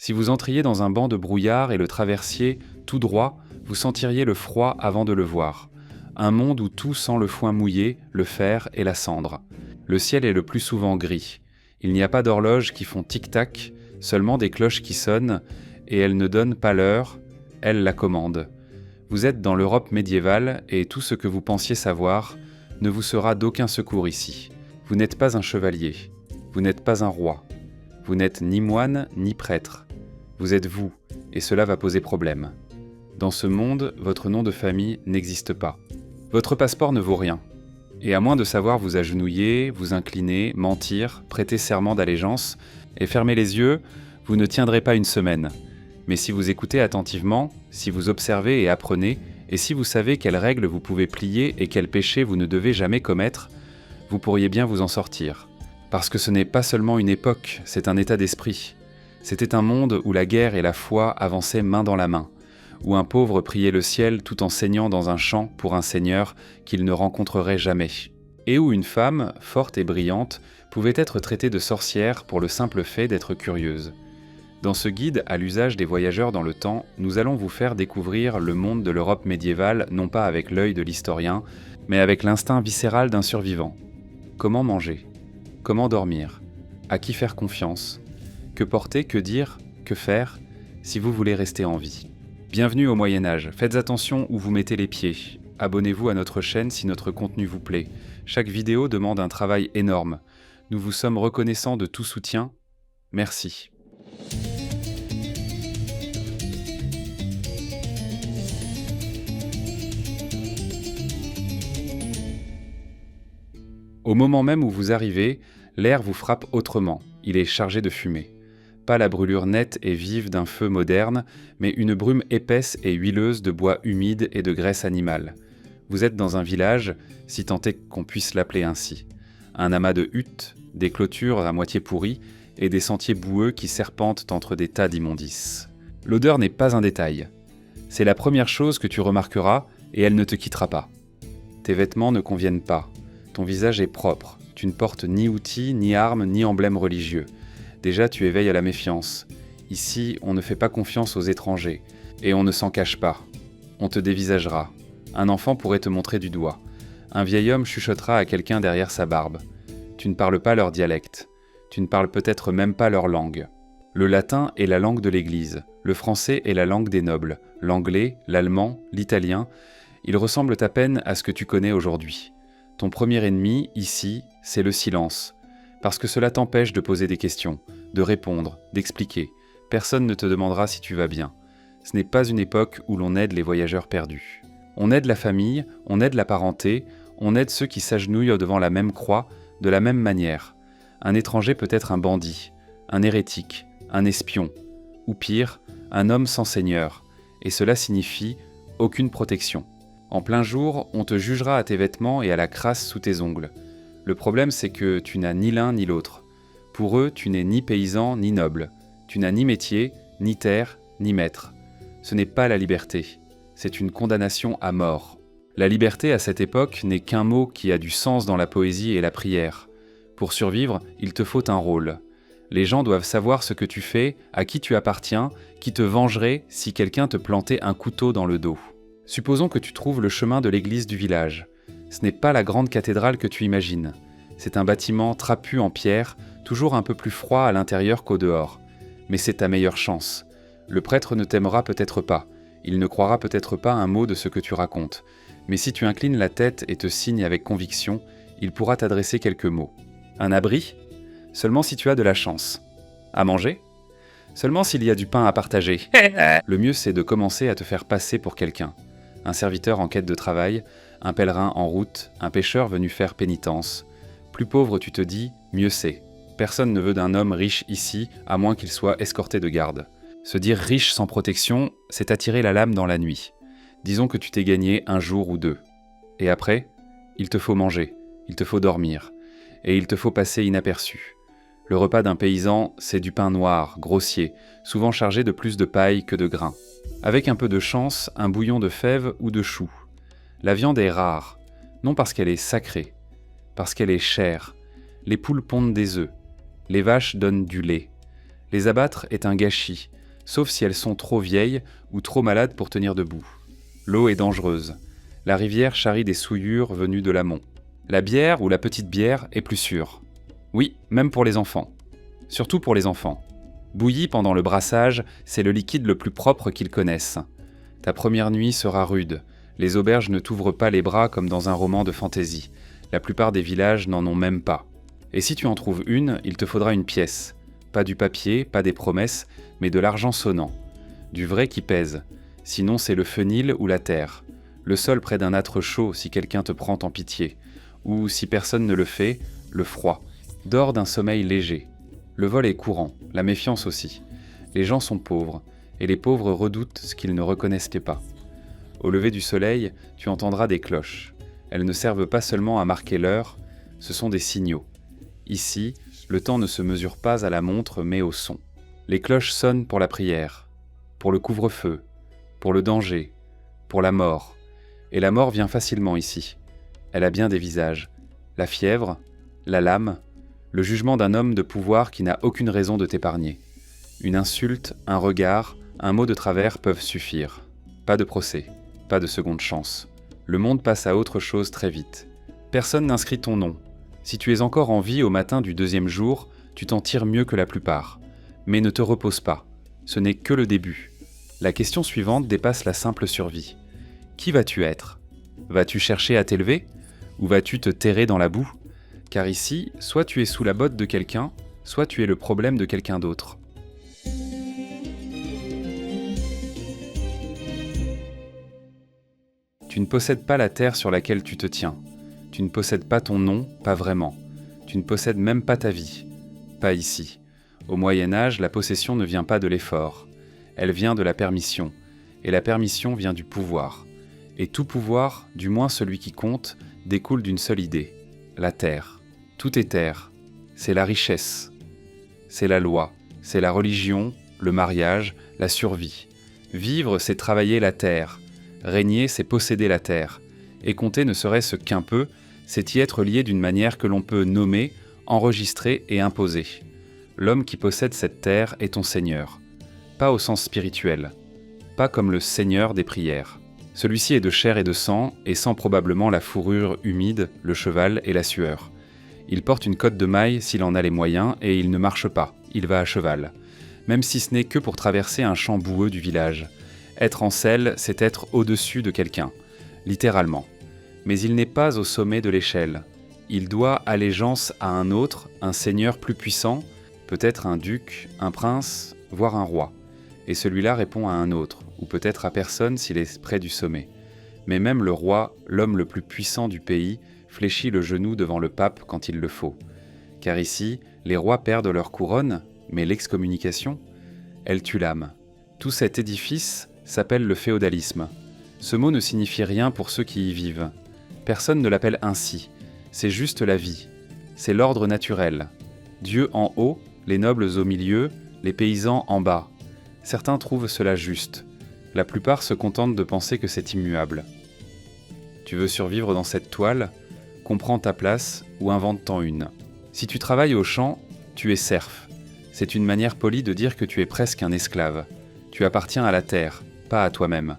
Si vous entriez dans un banc de brouillard et le traversiez tout droit, vous sentiriez le froid avant de le voir. Un monde où tout sent le foin mouillé, le fer et la cendre. Le ciel est le plus souvent gris. Il n'y a pas d'horloges qui font tic-tac, seulement des cloches qui sonnent, et elles ne donnent pas l'heure, elles la commandent. Vous êtes dans l'Europe médiévale et tout ce que vous pensiez savoir ne vous sera d'aucun secours ici. Vous n'êtes pas un chevalier, vous n'êtes pas un roi, vous n'êtes ni moine ni prêtre. Vous êtes vous, et cela va poser problème. Dans ce monde, votre nom de famille n'existe pas. Votre passeport ne vaut rien. Et à moins de savoir vous agenouiller, vous incliner, mentir, prêter serment d'allégeance et fermer les yeux, vous ne tiendrez pas une semaine. Mais si vous écoutez attentivement, si vous observez et apprenez, et si vous savez quelles règles vous pouvez plier et quels péchés vous ne devez jamais commettre, vous pourriez bien vous en sortir. Parce que ce n'est pas seulement une époque, c'est un état d'esprit. C'était un monde où la guerre et la foi avançaient main dans la main, où un pauvre priait le ciel tout en saignant dans un champ pour un seigneur qu'il ne rencontrerait jamais, et où une femme, forte et brillante, pouvait être traitée de sorcière pour le simple fait d'être curieuse. Dans ce guide à l'usage des voyageurs dans le temps, nous allons vous faire découvrir le monde de l'Europe médiévale non pas avec l'œil de l'historien, mais avec l'instinct viscéral d'un survivant. Comment manger ? Comment dormir ? À qui faire confiance ? Que porter, que dire, que faire, si vous voulez rester en vie ? Bienvenue au Moyen-Âge, faites attention où vous mettez les pieds. Abonnez-vous à notre chaîne si notre contenu vous plaît. Chaque vidéo demande un travail énorme. Nous vous sommes reconnaissants de tout soutien. Merci. Au moment même où vous arrivez, l'air vous frappe autrement, il est chargé de fumée. Pas la brûlure nette et vive d'un feu moderne, mais une brume épaisse et huileuse de bois humide et de graisse animale. Vous êtes dans un village, si tant est qu'on puisse l'appeler ainsi. Un amas de huttes, des clôtures à moitié pourries et des sentiers boueux qui serpentent entre des tas d'immondices. L'odeur n'est pas un détail. C'est la première chose que tu remarqueras et elle ne te quittera pas. Tes vêtements ne conviennent pas. Ton visage est propre, tu ne portes ni outils, ni armes, ni emblèmes religieux. Déjà, tu éveilles à la méfiance. Ici, on ne fait pas confiance aux étrangers, et on ne s'en cache pas. On te dévisagera. Un enfant pourrait te montrer du doigt. Un vieil homme chuchotera à quelqu'un derrière sa barbe. Tu ne parles pas leur dialecte. Tu ne parles peut-être même pas leur langue. Le latin est la langue de l'Église. Le français est la langue des nobles. L'anglais, l'allemand, l'italien, ils ressemblent à peine à ce que tu connais aujourd'hui. Ton premier ennemi, ici, c'est le silence. Parce que cela t'empêche de poser des questions, de répondre, d'expliquer. Personne ne te demandera si tu vas bien. Ce n'est pas une époque où l'on aide les voyageurs perdus. On aide la famille, on aide la parenté, on aide ceux qui s'agenouillent devant la même croix, de la même manière. Un étranger peut être un bandit, un hérétique, un espion, ou pire, un homme sans seigneur. Et cela signifie aucune protection. En plein jour, on te jugera à tes vêtements et à la crasse sous tes ongles. Le problème, c'est que tu n'as ni l'un ni l'autre. Pour eux, tu n'es ni paysan ni noble. Tu n'as ni métier, ni terre, ni maître. Ce n'est pas la liberté. C'est une condamnation à mort. La liberté, à cette époque, n'est qu'un mot qui a du sens dans la poésie et la prière. Pour survivre, il te faut un rôle. Les gens doivent savoir ce que tu fais, à qui tu appartiens, qui te vengerait si quelqu'un te plantait un couteau dans le dos. Supposons que tu trouves le chemin de l'église du village. Ce n'est pas la grande cathédrale que tu imagines. C'est un bâtiment trapu en pierre, toujours un peu plus froid à l'intérieur qu'au dehors. Mais c'est ta meilleure chance. Le prêtre ne t'aimera peut-être pas. Il ne croira peut-être pas un mot de ce que tu racontes. Mais si tu inclines la tête et te signes avec conviction, il pourra t'adresser quelques mots. Un abri ? Seulement si tu as de la chance. À manger ? Seulement s'il y a du pain à partager. Le mieux, c'est de commencer à te faire passer pour quelqu'un. Un serviteur en quête de travail, un pèlerin en route, un pêcheur venu faire pénitence. Plus pauvre tu te dis, mieux c'est. Personne ne veut d'un homme riche ici, à moins qu'il soit escorté de garde. Se dire riche sans protection, c'est attirer la lame dans la nuit. Disons que tu t'es gagné un jour ou deux. Et après, il te faut manger, il te faut dormir, et il te faut passer inaperçu. Le repas d'un paysan, c'est du pain noir, grossier, souvent chargé de plus de paille que de grains. Avec un peu de chance, un bouillon de fèves ou de choux. La viande est rare, non parce qu'elle est sacrée, parce qu'elle est chère. Les poules pondent des œufs, les vaches donnent du lait. Les abattre est un gâchis, sauf si elles sont trop vieilles ou trop malades pour tenir debout. L'eau est dangereuse. La rivière charrie des souillures venues de l'amont. La bière ou la petite bière est plus sûre. Oui, même pour les enfants. Surtout pour les enfants. Bouilli pendant le brassage, c'est le liquide le plus propre qu'ils connaissent. Ta première nuit sera rude. Les auberges ne t'ouvrent pas les bras comme dans un roman de fantaisie. La plupart des villages n'en ont même pas. Et si tu en trouves une, il te faudra une pièce. Pas du papier, pas des promesses, mais de l'argent sonnant. Du vrai qui pèse. Sinon c'est le fenil ou la terre. Le sol près d'un âtre chaud si quelqu'un te prend en pitié. Ou si personne ne le fait, le froid. Dors d'un sommeil léger. Le vol est courant, la méfiance aussi. Les gens sont pauvres, et les pauvres redoutent ce qu'ils ne reconnaissent pas. Au lever du soleil, tu entendras des cloches. Elles ne servent pas seulement à marquer l'heure, ce sont des signaux. Ici, le temps ne se mesure pas à la montre, mais au son. Les cloches sonnent pour la prière, pour le couvre-feu, pour le danger, pour la mort. Et la mort vient facilement ici. Elle a bien des visages. La fièvre, la lame, le jugement d'un homme de pouvoir qui n'a aucune raison de t'épargner. Une insulte, un regard, un mot de travers peuvent suffire. Pas de procès, pas de seconde chance. Le monde passe à autre chose très vite. Personne n'inscrit ton nom. Si tu es encore en vie au matin du 2e jour, tu t'en tires mieux que la plupart. Mais ne te repose pas. Ce n'est que le début. La question suivante dépasse la simple survie. Qui vas-tu être ? Vas-tu chercher à t'élever ? Ou vas-tu te terrer dans la boue ? Car ici, soit tu es sous la botte de quelqu'un, soit tu es le problème de quelqu'un d'autre. Tu ne possèdes pas la terre sur laquelle tu te tiens. Tu ne possèdes pas ton nom, pas vraiment. Tu ne possèdes même pas ta vie. Pas ici. Au Moyen-Âge, la possession ne vient pas de l'effort. Elle vient de la permission. Et la permission vient du pouvoir. Et tout pouvoir, du moins celui qui compte, découle d'une seule idée. La terre. Tout est terre. C'est la richesse. C'est la loi. C'est la religion, le mariage, la survie. Vivre, c'est travailler la terre. Régner, c'est posséder la terre. Et compter ne serait-ce qu'un peu, c'est y être lié d'une manière que l'on peut nommer, enregistrer et imposer. L'homme qui possède cette terre est ton Seigneur. Pas au sens spirituel. Pas comme le Seigneur des prières. Celui-ci est de chair et de sang, et sent probablement la fourrure humide, le cheval et la sueur. Il porte une cotte de maille s'il en a les moyens, et il ne marche pas, il va à cheval. Même si ce n'est que pour traverser un champ boueux du village. Être en selle, c'est être au-dessus de quelqu'un, littéralement. Mais il n'est pas au sommet de l'échelle. Il doit allégeance à un autre, un seigneur plus puissant, peut-être un duc, un prince, voire un roi. Et celui-là répond à un autre, ou peut-être à personne s'il est près du sommet. Mais même le roi, l'homme le plus puissant du pays, fléchit le genou devant le pape quand il le faut. Car ici, les rois perdent leur couronne, mais l'excommunication, elle tue l'âme. Tout cet édifice s'appelle le féodalisme. Ce mot ne signifie rien pour ceux qui y vivent. Personne ne l'appelle ainsi. C'est juste la vie. C'est l'ordre naturel. Dieu en haut, les nobles au milieu, les paysans en bas. Certains trouvent cela juste. La plupart se contentent de penser que c'est immuable. Tu veux survivre dans cette toile ? Comprends ta place ou invente-t'en une. Si tu travailles au champ, tu es serf. C'est une manière polie de dire que tu es presque un esclave. Tu appartiens à la terre, pas à toi-même.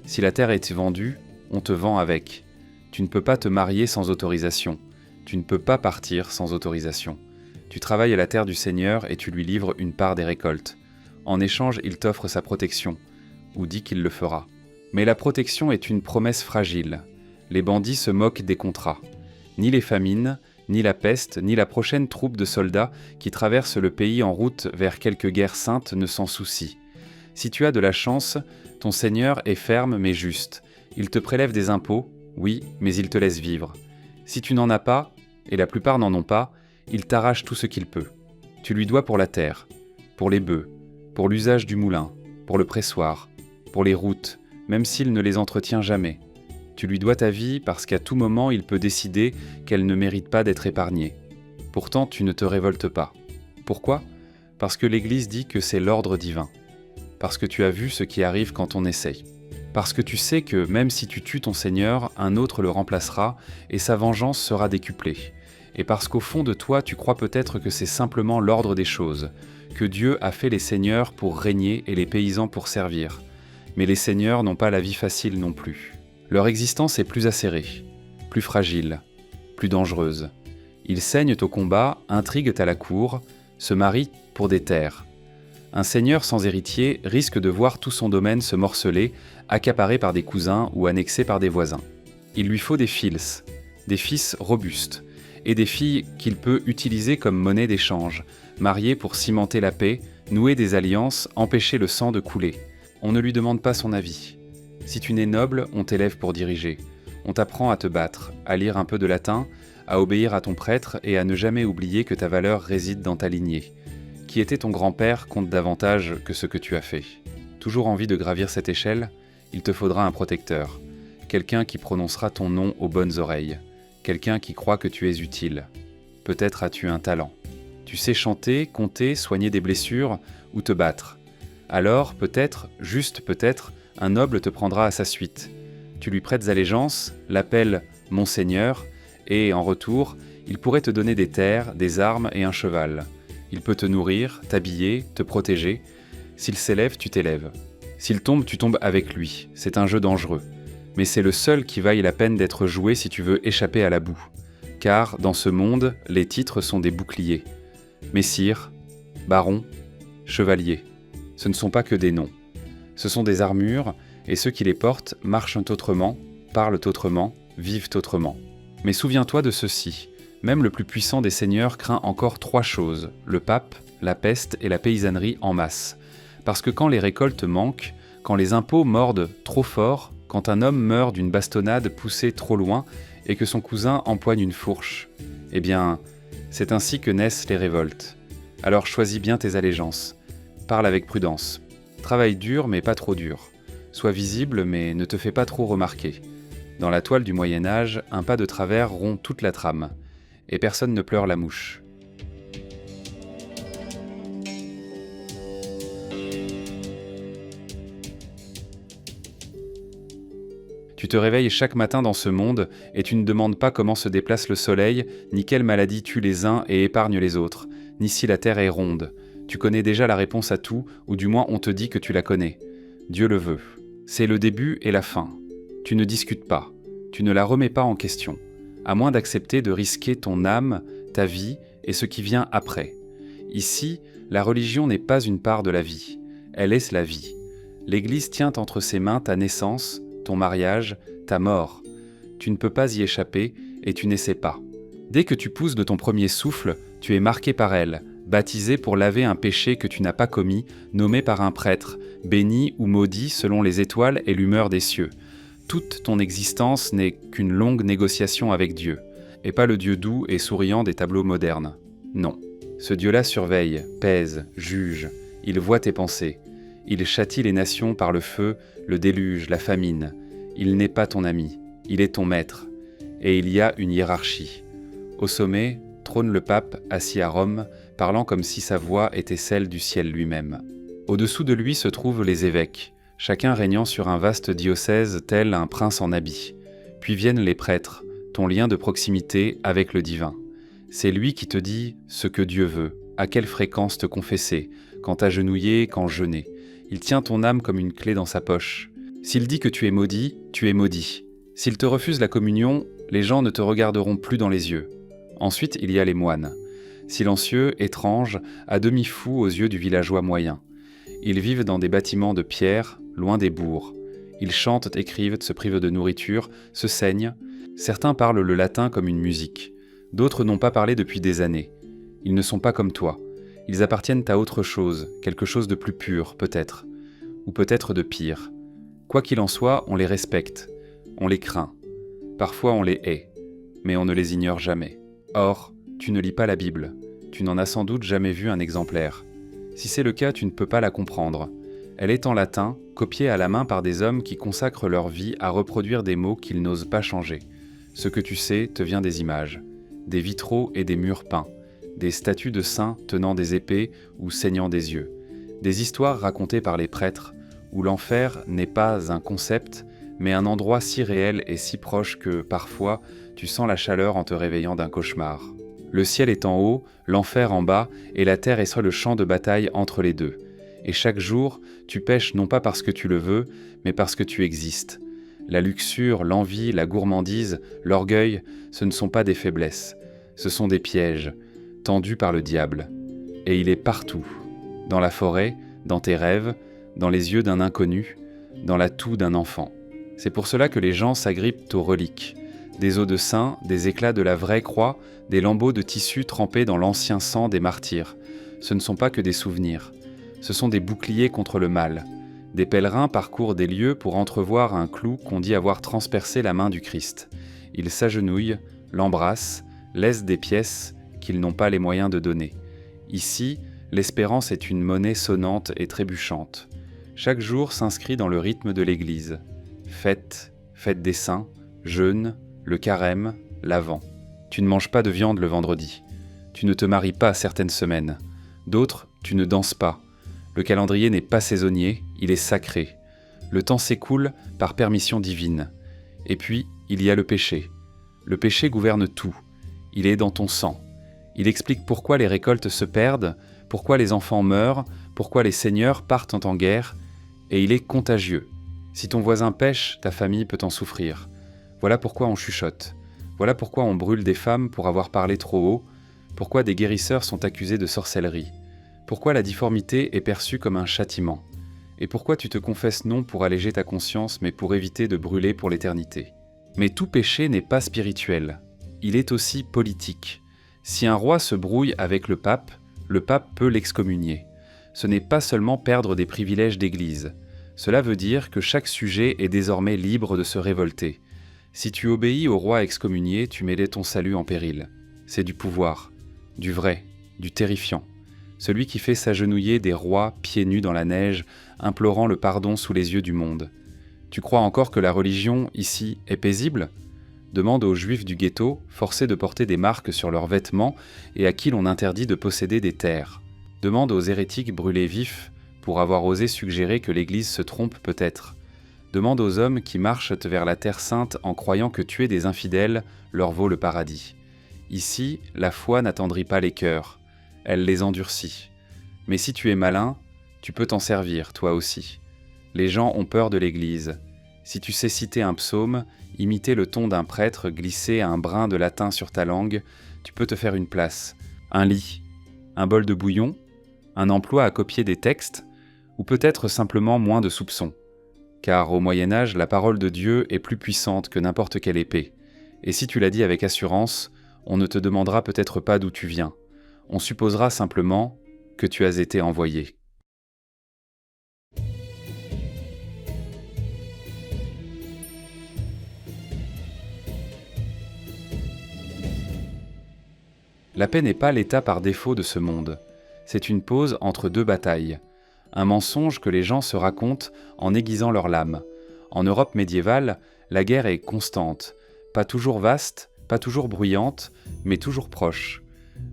Si la terre est vendue, on te vend avec. Tu ne peux pas te marier sans autorisation. Tu ne peux pas partir sans autorisation. Tu travailles à la terre du Seigneur et tu lui livres une part des récoltes. En échange, il t'offre sa protection, ou dit qu'il le fera. Mais la protection est une promesse fragile. Les bandits se moquent des contrats. Ni les famines, ni la peste, ni la prochaine troupe de soldats qui traversent le pays en route vers quelque guerre sainte ne s'en soucient. Si tu as de la chance, ton Seigneur est ferme mais juste. Il te prélève des impôts, oui, mais il te laisse vivre. Si tu n'en as pas, et la plupart n'en ont pas, il t'arrache tout ce qu'il peut. Tu lui dois pour la terre, pour les bœufs, pour l'usage du moulin, pour le pressoir, pour les routes, même s'il ne les entretient jamais. Tu lui dois ta vie parce qu'à tout moment il peut décider qu'elle ne mérite pas d'être épargnée. Pourtant tu ne te révoltes pas. Pourquoi ? Parce que l'Église dit que c'est l'ordre divin. Parce que tu as vu ce qui arrive quand on essaye. Parce que tu sais que même si tu tues ton Seigneur, un autre le remplacera et sa vengeance sera décuplée. Et parce qu'au fond de toi tu crois peut-être que c'est simplement l'ordre des choses, que Dieu a fait les seigneurs pour régner et les paysans pour servir. Mais les seigneurs n'ont pas la vie facile non plus. Leur existence est plus acérée, plus fragile, plus dangereuse. Ils saignent au combat, intriguent à la cour, se marient pour des terres. Un seigneur sans héritier risque de voir tout son domaine se morceler, accaparé par des cousins ou annexé par des voisins. Il lui faut des fils, des fils robustes, et des filles qu'il peut utiliser comme monnaie d'échange, marier pour cimenter la paix, nouer des alliances, empêcher le sang de couler. On ne lui demande pas son avis. Si tu nais noble, on t'élève pour diriger. On t'apprend à te battre, à lire un peu de latin, à obéir à ton prêtre et à ne jamais oublier que ta valeur réside dans ta lignée. Qui était ton grand-père compte davantage que ce que tu as fait. Toujours envie de gravir cette échelle, il te faudra un protecteur. Quelqu'un qui prononcera ton nom aux bonnes oreilles. Quelqu'un qui croit que tu es utile. Peut-être as-tu un talent. Tu sais chanter, compter, soigner des blessures ou te battre. Alors, peut-être, juste peut-être, un noble te prendra à sa suite. Tu lui prêtes allégeance, l'appelles « Monseigneur » et, en retour, il pourrait te donner des terres, des armes et un cheval. Il peut te nourrir, t'habiller, te protéger. S'il s'élève, tu t'élèves. S'il tombe, tu tombes avec lui. C'est un jeu dangereux. Mais c'est le seul qui vaille la peine d'être joué si tu veux échapper à la boue. Car, dans ce monde, les titres sont des boucliers. Messire, baron, chevalier. Ce ne sont pas que des noms. Ce sont des armures, et ceux qui les portent marchent autrement, parlent autrement, vivent autrement. Mais souviens-toi de ceci. Même le plus puissant des seigneurs craint encore 3 choses, le pape, la peste et la paysannerie en masse. Parce que quand les récoltes manquent, quand les impôts mordent trop fort, quand un homme meurt d'une bastonnade poussée trop loin et que son cousin empoigne une fourche, eh bien, c'est ainsi que naissent les révoltes. Alors choisis bien tes allégeances. Parle avec prudence. Travaille dur mais pas trop dur. Sois visible mais ne te fais pas trop remarquer. Dans la toile du Moyen-Âge, un pas de travers rompt toute la trame. Et personne ne pleure la mouche. Tu te réveilles chaque matin dans ce monde et tu ne demandes pas comment se déplace le soleil, ni quelle maladie tue les uns et épargne les autres, ni si la terre est ronde. Tu connais déjà la réponse à tout, ou du moins on te dit que tu la connais. Dieu le veut. C'est le début et la fin. Tu ne discutes pas. Tu ne la remets pas en question, à moins d'accepter de risquer ton âme, ta vie et ce qui vient après. Ici, la religion n'est pas une part de la vie. Elle est la vie. L'Église tient entre ses mains ta naissance, ton mariage, ta mort. Tu ne peux pas y échapper et tu n'essaies pas. Dès que tu pousses de ton premier souffle, tu es marqué par elle, baptisé pour laver un péché que tu n'as pas commis, nommé par un prêtre, béni ou maudit selon les étoiles et l'humeur des cieux. Toute ton existence n'est qu'une longue négociation avec Dieu, et pas le Dieu doux et souriant des tableaux modernes. Non. Ce Dieu-là surveille, pèse, juge, il voit tes pensées. Il châtie les nations par le feu, le déluge, la famine. Il n'est pas ton ami, il est ton maître. Et il y a une hiérarchie. Au sommet, trône le pape, assis à Rome, parlant comme si sa voix était celle du ciel lui-même. Au-dessous de lui se trouvent les évêques, chacun régnant sur un vaste diocèse tel un prince en habit. Puis viennent les prêtres, ton lien de proximité avec le divin. C'est lui qui te dit ce que Dieu veut, à quelle fréquence te confesser, quand t'agenouiller, quand jeûner. Il tient ton âme comme une clé dans sa poche. S'il dit que tu es maudit, tu es maudit. S'il te refuse la communion, les gens ne te regarderont plus dans les yeux. Ensuite, il y a les moines. Silencieux, étranges, à demi fous aux yeux du villageois moyen. Ils vivent dans des bâtiments de pierre, loin des bourgs. Ils chantent, écrivent, se privent de nourriture, se saignent. Certains parlent le latin comme une musique. D'autres n'ont pas parlé depuis des années. Ils ne sont pas comme toi. Ils appartiennent à autre chose, quelque chose de plus pur, peut-être. Ou peut-être de pire. Quoi qu'il en soit, on les respecte. On les craint. Parfois on les hait. Mais on ne les ignore jamais. Or, tu ne lis pas la Bible. Tu n'en as sans doute jamais vu un exemplaire. Si c'est le cas, tu ne peux pas la comprendre. Elle est en latin, copiée à la main par des hommes qui consacrent leur vie à reproduire des mots qu'ils n'osent pas changer. Ce que tu sais te vient des images. Des vitraux et des murs peints, des statues de saints tenant des épées ou saignant des yeux, des histoires racontées par les prêtres, où l'enfer n'est pas un concept, mais un endroit si réel et si proche que, parfois, tu sens la chaleur en te réveillant d'un cauchemar. Le ciel est en haut, l'enfer en bas, et la terre est sur le champ de bataille entre les deux. Et chaque jour, tu pèches non pas parce que tu le veux, mais parce que tu existes. La luxure, l'envie, la gourmandise, l'orgueil, ce ne sont pas des faiblesses, ce sont des pièges, tendus par le diable. Et il est partout, dans la forêt, dans tes rêves, dans les yeux d'un inconnu, dans la toux d'un enfant. C'est pour cela que les gens s'agrippent aux reliques. Des os de saints, des éclats de la vraie croix, des lambeaux de tissu trempés dans l'ancien sang des martyrs. Ce ne sont pas que des souvenirs. Ce sont des boucliers contre le mal. Des pèlerins parcourent des lieux pour entrevoir un clou qu'on dit avoir transpercé la main du Christ. Ils s'agenouillent, l'embrassent, laissent des pièces qu'ils n'ont pas les moyens de donner. Ici, l'espérance est une monnaie sonnante et trébuchante. Chaque jour s'inscrit dans le rythme de l'Église. Fête, fête des saints, jeûne, le carême, l'Avent. Tu ne manges pas de viande le vendredi. Tu ne te maries pas certaines semaines. D'autres, tu ne danses pas. Le calendrier n'est pas saisonnier, il est sacré. Le temps s'écoule par permission divine. Et puis, il y a le péché. Le péché gouverne tout. Il est dans ton sang. Il explique pourquoi les récoltes se perdent, pourquoi les enfants meurent, pourquoi les seigneurs partent en guerre, et il est contagieux. Si ton voisin pêche, ta famille peut en souffrir. Voilà pourquoi on chuchote. Voilà pourquoi on brûle des femmes pour avoir parlé trop haut, pourquoi des guérisseurs sont accusés de sorcellerie, pourquoi la difformité est perçue comme un châtiment, et pourquoi tu te confesses non pour alléger ta conscience mais pour éviter de brûler pour l'éternité. Mais tout péché n'est pas spirituel, il est aussi politique. Si un roi se brouille avec le pape peut l'excommunier. Ce n'est pas seulement perdre des privilèges d'église. Cela veut dire que chaque sujet est désormais libre de se révolter. Si tu obéis au roi excommunié, tu mets ton salut en péril. C'est du pouvoir, du vrai, du terrifiant. Celui qui fait s'agenouiller des rois pieds nus dans la neige, implorant le pardon sous les yeux du monde. Tu crois encore que la religion, ici, est paisible ? Demande aux juifs du ghetto, forcés de porter des marques sur leurs vêtements et à qui l'on interdit de posséder des terres. Demande aux hérétiques brûlés vifs pour avoir osé suggérer que l'Église se trompe peut-être. Demande aux hommes qui marchent vers la terre sainte en croyant que tuer des infidèles leur vaut le paradis. Ici, la foi n'attendrit pas les cœurs, elle les endurcit. Mais si tu es malin, tu peux t'en servir, toi aussi. Les gens ont peur de l'Église. Si tu sais citer un psaume, imiter le ton d'un prêtre, glisser un brin de latin sur ta langue, tu peux te faire une place, un lit, un bol de bouillon, un emploi à copier des textes, ou peut-être simplement moins de soupçons. Car au Moyen-Âge, la parole de Dieu est plus puissante que n'importe quelle épée. Et si tu la dis avec assurance, on ne te demandera peut-être pas d'où tu viens. On supposera simplement que tu as été envoyé. La paix n'est pas l'état par défaut de ce monde. C'est une pause entre deux batailles. Un mensonge que les gens se racontent en aiguisant leur lame. En Europe médiévale, la guerre est constante, pas toujours vaste, pas toujours bruyante, mais toujours proche.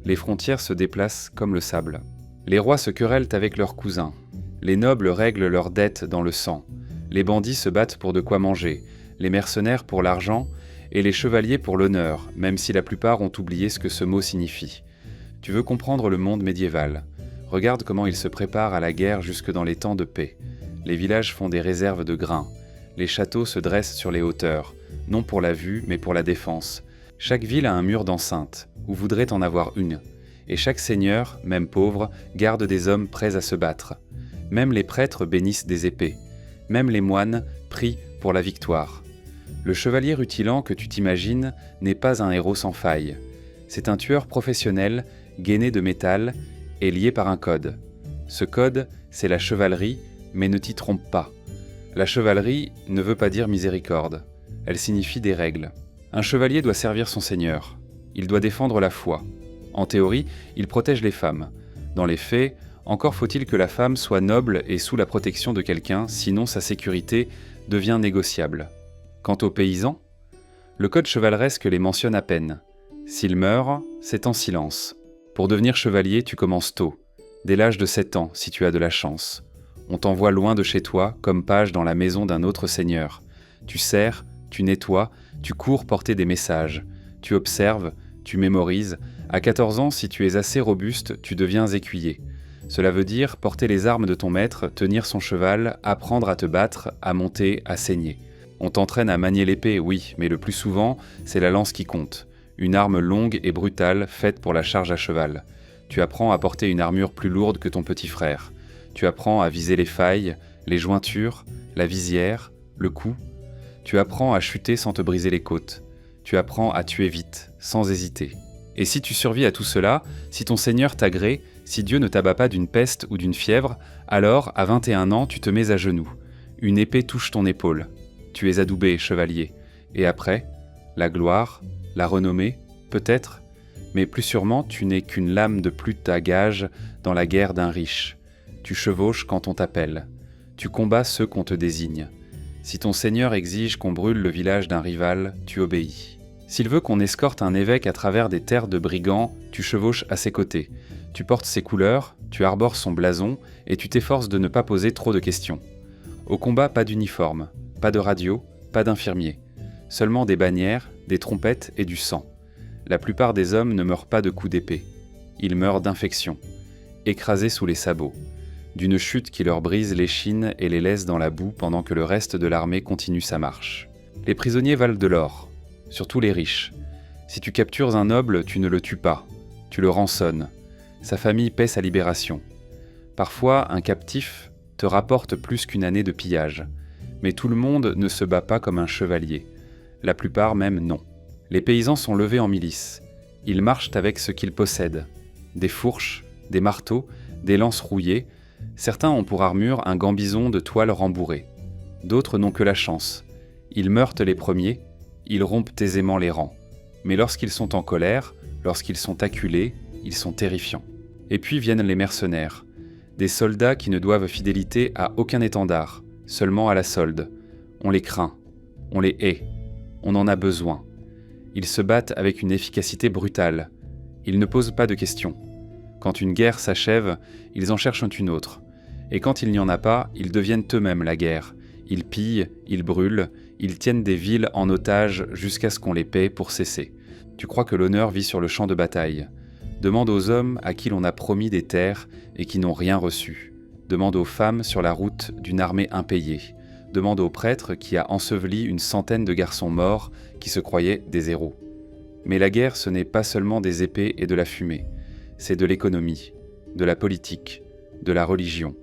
Les frontières se déplacent comme le sable. Les rois se querellent avec leurs cousins. Les nobles règlent leurs dettes dans le sang. Les bandits se battent pour de quoi manger, les mercenaires pour l'argent et les chevaliers pour l'honneur, même si la plupart ont oublié ce que ce mot signifie. Tu veux comprendre le monde médiéval. Regarde comment il se prépare à la guerre jusque dans les temps de paix. Les villages font des réserves de grains. Les châteaux se dressent sur les hauteurs, non pour la vue, mais pour la défense. Chaque ville a un mur d'enceinte, ou voudrait en avoir une. Et chaque seigneur, même pauvre, garde des hommes prêts à se battre. Même les prêtres bénissent des épées. Même les moines prient pour la victoire. Le chevalier rutilant que tu t'imagines n'est pas un héros sans faille. C'est un tueur professionnel, gainé de métal et lié par un code. Ce code, c'est la chevalerie, mais ne t'y trompe pas. La chevalerie ne veut pas dire miséricorde. Elle signifie des règles. Un chevalier doit servir son seigneur. Il doit défendre la foi. En théorie, il protège les femmes. Dans les faits, encore faut-il que la femme soit noble et sous la protection de quelqu'un, sinon sa sécurité devient négociable. Quant aux paysans, le code chevaleresque les mentionne à peine. S'ils meurent, c'est en silence. Pour devenir chevalier, tu commences tôt, dès l'âge de 7 ans si tu as de la chance. On t'envoie loin de chez toi, comme page dans la maison d'un autre seigneur. Tu sers, tu nettoies, tu cours porter des messages. Tu observes, tu mémorises, À 14 ans, si tu es assez robuste, tu deviens écuyer. Cela veut dire porter les armes de ton maître, tenir son cheval, apprendre à te battre, à monter, à saigner. On t'entraîne à manier l'épée, oui, mais le plus souvent, c'est la lance qui compte. Une arme longue et brutale, faite pour la charge à cheval. Tu apprends à porter une armure plus lourde que ton petit frère. Tu apprends à viser les failles, les jointures, la visière, le cou. Tu apprends à chuter sans te briser les côtes. Tu apprends à tuer vite, sans hésiter. Et si tu survis à tout cela, si ton Seigneur t'agrée, si Dieu ne t'abat pas d'une peste ou d'une fièvre, alors, à 21 ans, tu te mets à genoux. Une épée touche ton épaule. Tu es adoubé, chevalier. Et après, la gloire, la renommée, peut-être, mais plus sûrement, tu n'es qu'une lame de plute à gage dans la guerre d'un riche. Tu chevauches quand on t'appelle. Tu combats ceux qu'on te désigne. Si ton Seigneur exige qu'on brûle le village d'un rival, tu obéis. S'il veut qu'on escorte un évêque à travers des terres de brigands, tu chevauches à ses côtés. Tu portes ses couleurs, tu arbores son blason, et tu t'efforces de ne pas poser trop de questions. Au combat, pas d'uniforme, pas de radio, pas d'infirmier. Seulement des bannières, des trompettes et du sang. La plupart des hommes ne meurent pas de coups d'épée. Ils meurent d'infection, écrasés sous les sabots, d'une chute qui leur brise l'échine et les laisse dans la boue pendant que le reste de l'armée continue sa marche. Les prisonniers valent de l'or, surtout les riches. Si tu captures un noble, tu ne le tues pas, tu le rançonnes. Sa famille paie sa libération. Parfois, un captif te rapporte plus qu'une année de pillage. Mais tout le monde ne se bat pas comme un chevalier. La plupart même non. Les paysans sont levés en milice. Ils marchent avec ce qu'ils possèdent. Des fourches, des marteaux, des lances rouillées. Certains ont pour armure un gambison de toile rembourrée. D'autres n'ont que la chance. Ils meurent les premiers, ils rompent aisément les rangs. Mais lorsqu'ils sont en colère, lorsqu'ils sont acculés, ils sont terrifiants. Et puis viennent les mercenaires. Des soldats qui ne doivent fidélité à aucun étendard, seulement à la solde. On les craint, on les hait, on en a besoin. Ils se battent avec une efficacité brutale. Ils ne posent pas de questions. Quand une guerre s'achève, ils en cherchent une autre. Et quand il n'y en a pas, ils deviennent eux-mêmes la guerre. Ils pillent, ils brûlent, ils tiennent des villes en otage jusqu'à ce qu'on les paie pour cesser. Tu crois que l'honneur vit sur le champ de bataille. Demande aux hommes à qui l'on a promis des terres et qui n'ont rien reçu. Demande aux femmes sur la route d'une armée impayée. Demande au prêtre qui a enseveli une centaine de garçons morts qui se croyaient des héros. Mais la guerre, ce n'est pas seulement des épées et de la fumée. C'est de l'économie, de la politique, de la religion.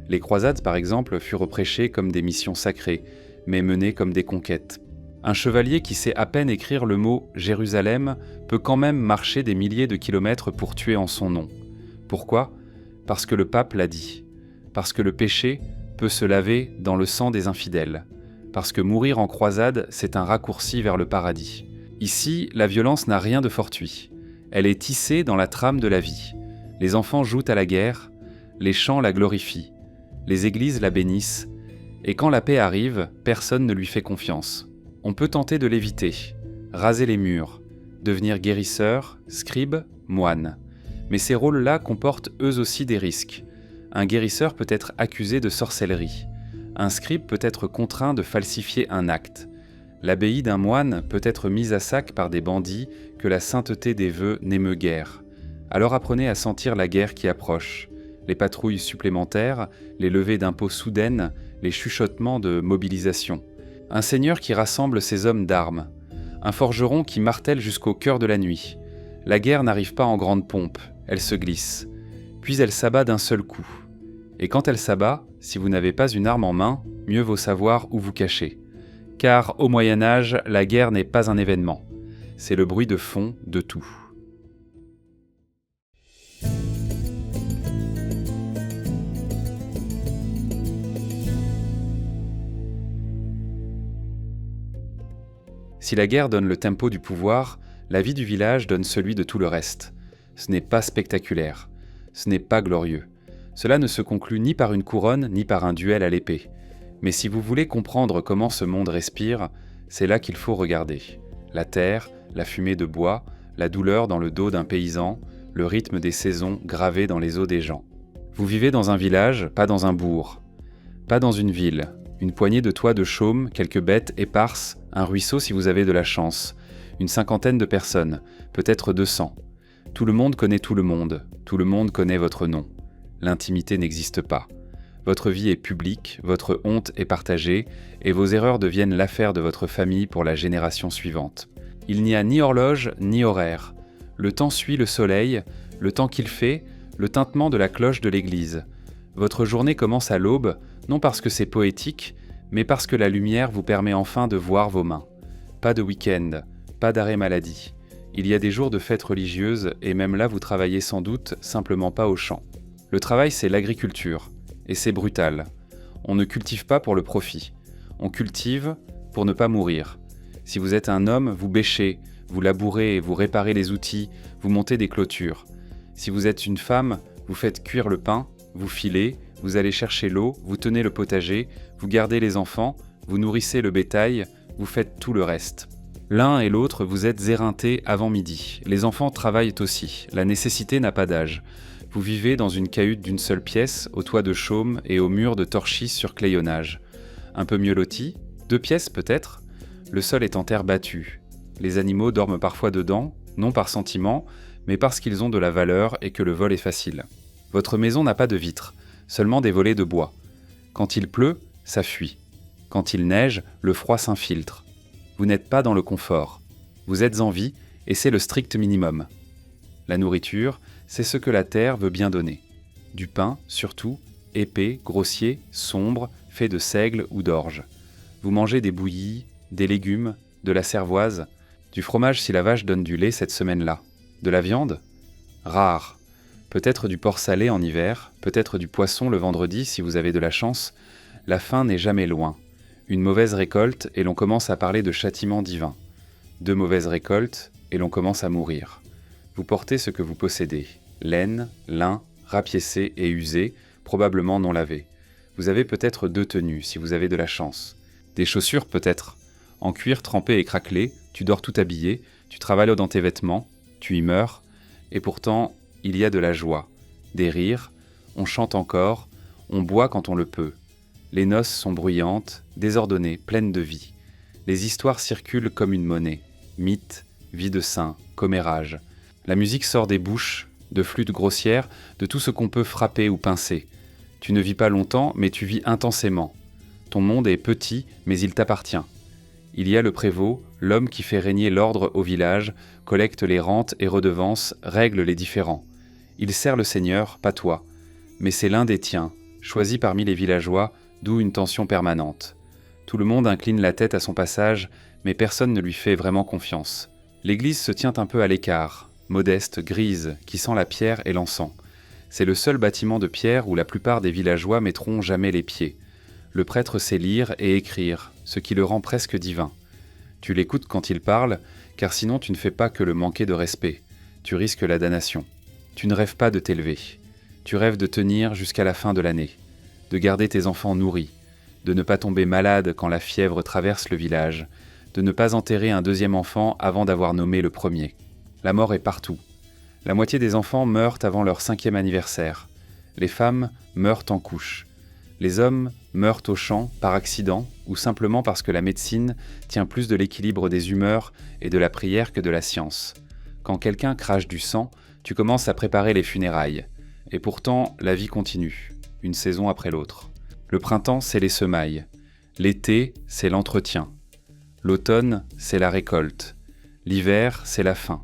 Les croisades, par exemple, furent prêchées comme des missions sacrées, mais menées comme des conquêtes. Un chevalier qui sait à peine écrire le mot « Jérusalem » peut quand même marcher des milliers de kilomètres pour tuer en son nom. Pourquoi ? Parce que le pape l'a dit. Parce que le péché peut se laver dans le sang des infidèles. Parce que mourir en croisade, c'est un raccourci vers le paradis. Ici, la violence n'a rien de fortuit. Elle est tissée dans la trame de la vie. Les enfants jouent à la guerre, les chants la glorifient, les églises la bénissent, et quand la paix arrive, personne ne lui fait confiance. On peut tenter de l'éviter, raser les murs, devenir guérisseur, scribe, moine. Mais ces rôles-là comportent eux aussi des risques. Un guérisseur peut être accusé de sorcellerie. Un scribe peut être contraint de falsifier un acte. L'abbaye d'un moine peut être mise à sac par des bandits que la sainteté des vœux n'émeut guère. Alors apprenez à sentir la guerre qui approche. Les patrouilles supplémentaires, les levées d'impôts soudaines, les chuchotements de mobilisation. Un seigneur qui rassemble ses hommes d'armes. Un forgeron qui martèle jusqu'au cœur de la nuit. La guerre n'arrive pas en grande pompe, elle se glisse. Puis elle s'abat d'un seul coup. Et quand elle s'abat, si vous n'avez pas une arme en main, mieux vaut savoir où vous cacher. Car au Moyen-Âge, la guerre n'est pas un événement. C'est le bruit de fond de tout. Si la guerre donne le tempo du pouvoir, la vie du village donne celui de tout le reste. Ce n'est pas spectaculaire, ce n'est pas glorieux. Cela ne se conclut ni par une couronne, ni par un duel à l'épée. Mais si vous voulez comprendre comment ce monde respire, c'est là qu'il faut regarder. La terre, la fumée de bois, la douleur dans le dos d'un paysan, le rythme des saisons gravé dans les os des gens. Vous vivez dans un village, pas dans un bourg. Pas dans une ville. Une poignée de toits de chaume, quelques bêtes éparses, un ruisseau si vous avez de la chance. Une cinquantaine de personnes, peut-être 200. Tout le monde connaît tout le monde connaît votre nom. L'intimité n'existe pas. Votre vie est publique, votre honte est partagée, et vos erreurs deviennent l'affaire de votre famille pour la génération suivante. Il n'y a ni horloge, ni horaire. Le temps suit le soleil, le temps qu'il fait, le tintement de la cloche de l'église. Votre journée commence à l'aube, non parce que c'est poétique, mais parce que la lumière vous permet enfin de voir vos mains. Pas de week-end, pas d'arrêt maladie. Il y a des jours de fêtes religieuses, et même là vous travaillez sans doute, simplement pas au champ. Le travail, c'est l'agriculture, et c'est brutal. On ne cultive pas pour le profit. On cultive pour ne pas mourir. Si vous êtes un homme, vous bêchez, vous labourez, vous réparez les outils, vous montez des clôtures. Si vous êtes une femme, vous faites cuire le pain, vous filez, vous allez chercher l'eau, vous tenez le potager, vous gardez les enfants, vous nourrissez le bétail, vous faites tout le reste. L'un et l'autre, vous êtes éreintés avant midi. Les enfants travaillent aussi. La nécessité n'a pas d'âge. Vous vivez dans une cahute d'une seule pièce, au toit de chaume et aux murs de torchis sur clayonnage. Un peu mieux loti, 2 pièces peut-être. Le sol est en terre battue. Les animaux dorment parfois dedans, non par sentiment, mais parce qu'ils ont de la valeur et que le vol est facile. Votre maison n'a pas de vitres, seulement des volets de bois. Quand il pleut, ça fuit. Quand il neige, le froid s'infiltre. Vous n'êtes pas dans le confort. Vous êtes en vie, et c'est le strict minimum. La nourriture, c'est ce que la terre veut bien donner. Du pain, surtout, épais, grossier, sombre, fait de seigle ou d'orge. Vous mangez des bouillies, des légumes, de la cervoise, du fromage si la vache donne du lait cette semaine-là. De la viande ? Rare. Peut-être du porc salé en hiver, peut-être du poisson le vendredi si vous avez de la chance. La faim n'est jamais loin. Une mauvaise récolte et l'on commence à parler de châtiment divin. 2 mauvaises récoltes et l'on commence à mourir. Vous portez ce que vous possédez. Laine, lin, rapiécé et usé, probablement non lavé. Vous avez peut-être 2 tenues si vous avez de la chance. Des chaussures peut-être. En cuir trempé et craquelé, tu dors tout habillé, tu travailles dans tes vêtements, tu y meurs, et pourtant il y a de la joie, des rires, on chante encore, on boit quand on le peut. Les noces sont bruyantes, désordonnées, pleines de vie. Les histoires circulent comme une monnaie. Mythes, vie de saints, commérages. La musique sort des bouches, de flûtes grossières, de tout ce qu'on peut frapper ou pincer. Tu ne vis pas longtemps, mais tu vis intensément. Ton monde est petit, mais il t'appartient. Il y a le prévôt, l'homme qui fait régner l'ordre au village, collecte les rentes et redevances, règle les différends. Il sert le Seigneur, pas toi. Mais c'est l'un des tiens, choisi parmi les villageois, d'où une tension permanente. Tout le monde incline la tête à son passage, mais personne ne lui fait vraiment confiance. L'église se tient un peu à l'écart, modeste, grise, qui sent la pierre et l'encens. C'est le seul bâtiment de pierre où la plupart des villageois mettront jamais les pieds. Le prêtre sait lire et écrire, ce qui le rend presque divin. Tu l'écoutes quand il parle, car sinon tu ne fais pas que le manquer de respect. Tu risques la damnation. Tu ne rêves pas de t'élever. Tu rêves de tenir jusqu'à la fin de l'année. De garder tes enfants nourris, de ne pas tomber malade quand la fièvre traverse le village, de ne pas enterrer un 2e enfant avant d'avoir nommé le premier. La mort est partout. La moitié des enfants meurent avant leur 5e anniversaire. Les femmes meurent en couche. Les hommes meurent au champ par accident ou simplement parce que la médecine tient plus de l'équilibre des humeurs et de la prière que de la science. Quand quelqu'un crache du sang, tu commences à préparer les funérailles. Et pourtant, la vie continue. Une saison après l'autre. Le printemps, c'est les semailles. L'été, c'est l'entretien. L'automne, c'est la récolte. L'hiver, c'est la fin.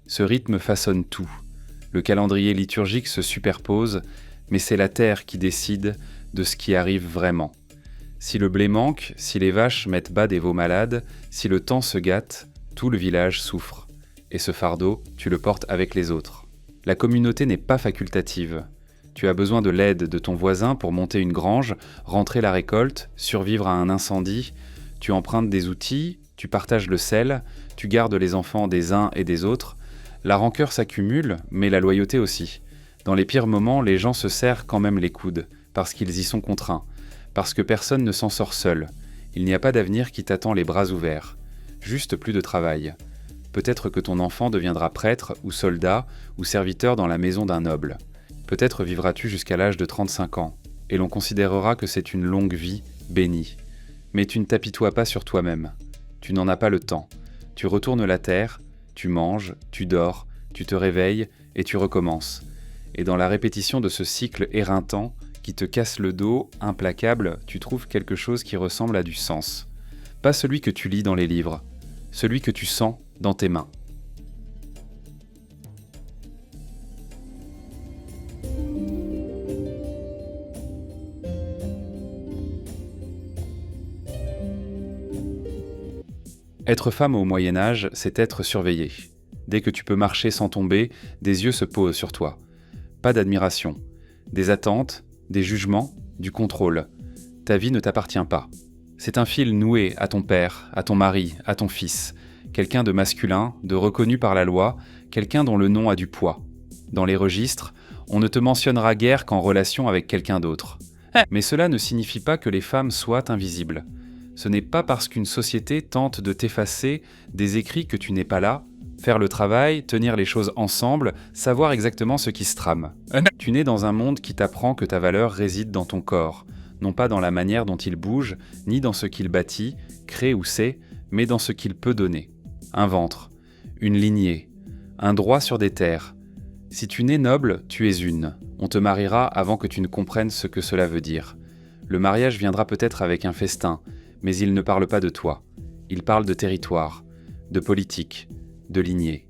Ce rythme façonne tout. Le calendrier liturgique se superpose, mais c'est la terre qui décide de ce qui arrive vraiment. Si le blé manque, si les vaches mettent bas des veaux malades, si le temps se gâte, tout le village souffre. Et ce fardeau, tu le portes avec les autres. La communauté n'est pas facultative. Tu as besoin de l'aide de ton voisin pour monter une grange, rentrer la récolte, survivre à un incendie. Tu empruntes des outils, tu partages le sel, tu gardes les enfants des uns et des autres. La rancœur s'accumule, mais la loyauté aussi. Dans les pires moments, les gens se serrent quand même les coudes, parce qu'ils y sont contraints, parce que personne ne s'en sort seul. Il n'y a pas d'avenir qui t'attend les bras ouverts. Juste plus de travail. Peut-être que ton enfant deviendra prêtre ou soldat ou serviteur dans la maison d'un noble. Peut-être vivras-tu jusqu'à l'âge de 35 ans, et l'on considérera que c'est une longue vie bénie. Mais tu ne t'apitoies pas sur toi-même. Tu n'en as pas le temps. Tu retournes la terre, tu manges, tu dors, tu te réveilles et tu recommences. Et dans la répétition de ce cycle éreintant qui te casse le dos, implacable, tu trouves quelque chose qui ressemble à du sens. Pas celui que tu lis dans les livres, celui que tu sens dans tes mains. Être femme au Moyen-Âge, c'est être surveillée. Dès que tu peux marcher sans tomber, des yeux se posent sur toi. Pas d'admiration. Des attentes, des jugements, du contrôle. Ta vie ne t'appartient pas. C'est un fil noué à ton père, à ton mari, à ton fils. Quelqu'un de masculin, de reconnu par la loi, quelqu'un dont le nom a du poids. Dans les registres, on ne te mentionnera guère qu'en relation avec quelqu'un d'autre. Mais cela ne signifie pas que les femmes soient invisibles. Ce n'est pas parce qu'une société tente de t'effacer des écrits que tu n'es pas là, faire le travail, tenir les choses ensemble, savoir exactement ce qui se trame. Tu nais dans un monde qui t'apprend que ta valeur réside dans ton corps, non pas dans la manière dont il bouge, ni dans ce qu'il bâtit, crée ou sait, mais dans ce qu'il peut donner. Un ventre, une lignée, un droit sur des terres. Si tu nais noble, tu es une. On te mariera avant que tu ne comprennes ce que cela veut dire. Le mariage viendra peut-être avec un festin, mais il ne parle pas de toi. Il parle de territoire, de politique, de lignée.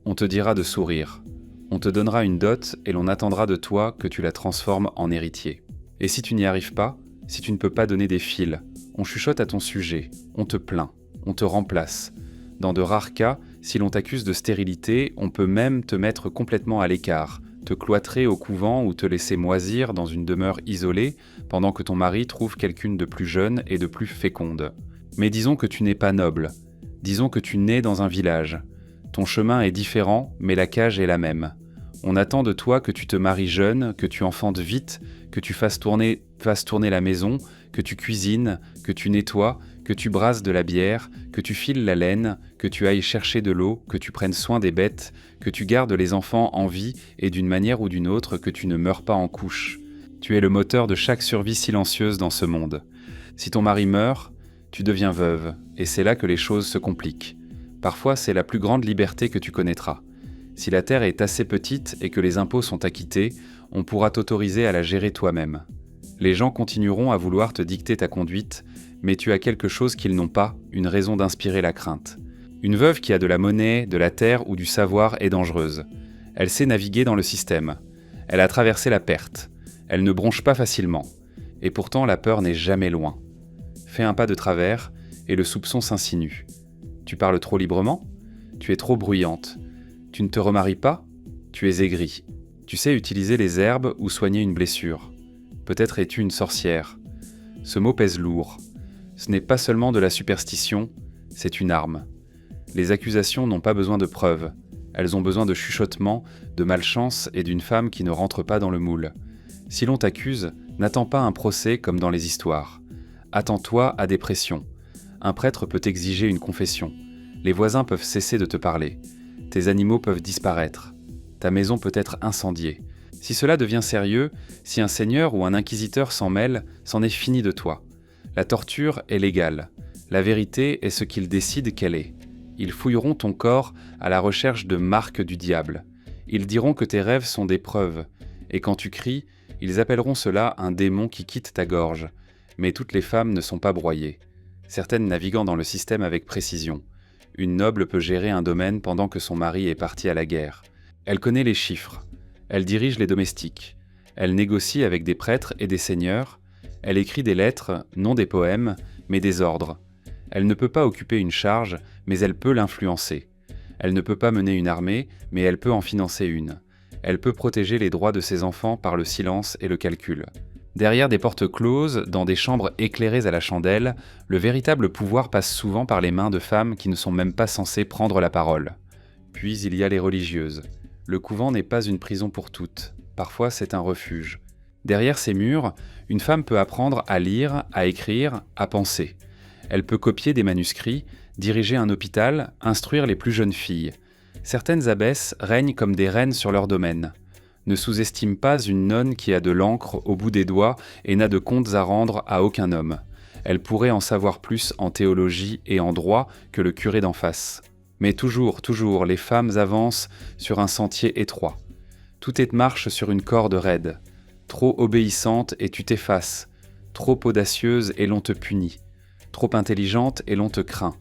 On te dira de sourire. On te donnera une dot et l'on attendra de toi que tu la transformes en héritier. Et si tu n'y arrives pas, si tu ne peux pas donner des fils, on chuchote à ton sujet, on te plaint, on te remplace. Dans de rares cas, si l'on t'accuse de stérilité, on peut même te mettre complètement à l'écart, te cloîtrer au couvent ou te laisser moisir dans une demeure isolée pendant que ton mari trouve quelqu'une de plus jeune et de plus féconde. Mais disons que tu n'es pas noble. Disons que tu nais dans un village. Ton chemin est différent, mais la cage est la même. On attend de toi que tu te maries jeune, que tu enfantes vite, que tu fasses tourner la maison, que tu cuisines, que tu nettoies, que tu brasses de la bière, que tu files la laine, que tu ailles chercher de l'eau, que tu prennes soin des bêtes, que tu gardes les enfants en vie et d'une manière ou d'une autre que tu ne meurs pas en couche. Tu es le moteur de chaque survie silencieuse dans ce monde. Si ton mari meurt, tu deviens veuve, et c'est là que les choses se compliquent. Parfois, c'est la plus grande liberté que tu connaîtras. Si la terre est assez petite et que les impôts sont acquittés, on pourra t'autoriser à la gérer toi-même. Les gens continueront à vouloir te dicter ta conduite, mais tu as quelque chose qu'ils n'ont pas, une raison d'inspirer la crainte. Une veuve qui a de la monnaie, de la terre ou du savoir est dangereuse. Elle sait naviguer dans le système. Elle a traversé la perte. Elle ne bronche pas facilement. Et pourtant, la peur n'est jamais loin. Fais un pas de travers, et le soupçon s'insinue. Tu parles trop librement ? Tu es trop bruyante. Tu ne te remaries pas ? Tu es aigrie. Tu sais utiliser les herbes ou soigner une blessure. Peut-être es-tu une sorcière. Ce mot pèse lourd. Ce n'est pas seulement de la superstition, c'est une arme. Les accusations n'ont pas besoin de preuves. Elles ont besoin de chuchotements, de malchance et d'une femme qui ne rentre pas dans le moule. Si l'on t'accuse, n'attends pas un procès comme dans les histoires. Attends-toi à des pressions. Un prêtre peut exiger une confession. Les voisins peuvent cesser de te parler. Tes animaux peuvent disparaître. Ta maison peut être incendiée. Si cela devient sérieux, si un seigneur ou un inquisiteur s'en mêle, c'en est fini de toi. La torture est légale. La vérité est ce qu'ils décident qu'elle est. Ils fouilleront ton corps à la recherche de marques du diable. Ils diront que tes rêves sont des preuves. Et quand tu cries, ils appelleront cela un démon qui quitte ta gorge. Mais toutes les femmes ne sont pas broyées. Certaines naviguant dans le système avec précision. Une noble peut gérer un domaine pendant que son mari est parti à la guerre. Elle connaît les chiffres. Elle dirige les domestiques. Elle négocie avec des prêtres et des seigneurs. Elle écrit des lettres, non des poèmes, mais des ordres. Elle ne peut pas occuper une charge, mais elle peut l'influencer. Elle ne peut pas mener une armée, mais elle peut en financer une. Elle peut protéger les droits de ses enfants par le silence et le calcul. Derrière des portes closes, dans des chambres éclairées à la chandelle, le véritable pouvoir passe souvent par les mains de femmes qui ne sont même pas censées prendre la parole. Puis il y a les religieuses. Le couvent n'est pas une prison pour toutes. Parfois, c'est un refuge. Derrière ces murs, une femme peut apprendre à lire, à écrire, à penser. Elle peut copier des manuscrits, diriger un hôpital, instruire les plus jeunes filles. Certaines abbesses règnent comme des reines sur leur domaine. Ne sous-estime pas une nonne qui a de l'encre au bout des doigts et n'a de comptes à rendre à aucun homme. Elle pourrait en savoir plus en théologie et en droit que le curé d'en face. Mais toujours, toujours, les femmes avancent sur un sentier étroit. Tout est marche sur une corde raide. Trop obéissante et tu t'effaces. Trop audacieuse et l'on te punit. Trop intelligente et l'on te craint.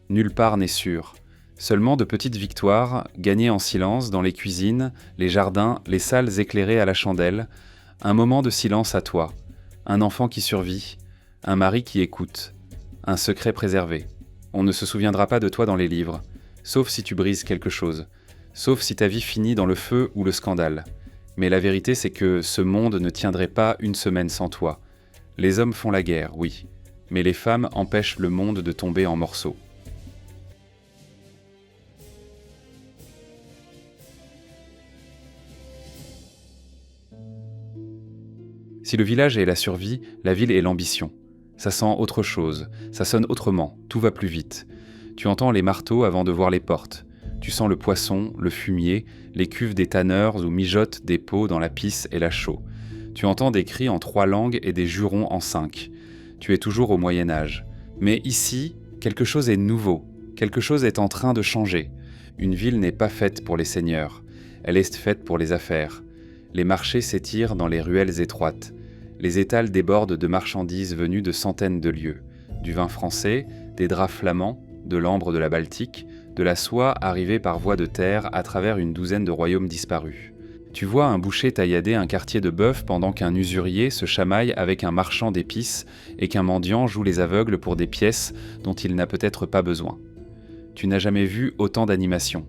Nulle part n'est sûr. Seulement de petites victoires, gagnées en silence dans les cuisines, les jardins, les salles éclairées à la chandelle, un moment de silence à toi, un enfant qui survit, un mari qui écoute, un secret préservé. On ne se souviendra pas de toi dans les livres, sauf si tu brises quelque chose, sauf si ta vie finit dans le feu ou le scandale. Mais la vérité, c'est que ce monde ne tiendrait pas une semaine sans toi. Les hommes font la guerre, oui, mais les femmes empêchent le monde de tomber en morceaux. Si le village est la survie, la ville est l'ambition. Ça sent autre chose, ça sonne autrement, tout va plus vite. Tu entends les marteaux avant de voir les portes. Tu sens le poisson, le fumier, les cuves des tanneurs où mijotent des pots dans la pisse et la chaux. Tu entends des cris en 3 langues et des jurons en 5. Tu es toujours au Moyen-Âge. Mais ici, quelque chose est nouveau, quelque chose est en train de changer. Une ville n'est pas faite pour les seigneurs, elle est faite pour les affaires. Les marchés s'étirent dans les ruelles étroites. Les étals débordent de marchandises venues de centaines de lieues. Du vin français, des draps flamands, de l'ambre de la Baltique, de la soie arrivée par voie de terre à travers une douzaine de royaumes disparus. Tu vois un boucher taillader un quartier de bœuf pendant qu'un usurier se chamaille avec un marchand d'épices et qu'un mendiant joue les aveugles pour des pièces dont il n'a peut-être pas besoin. Tu n'as jamais vu autant d'animation.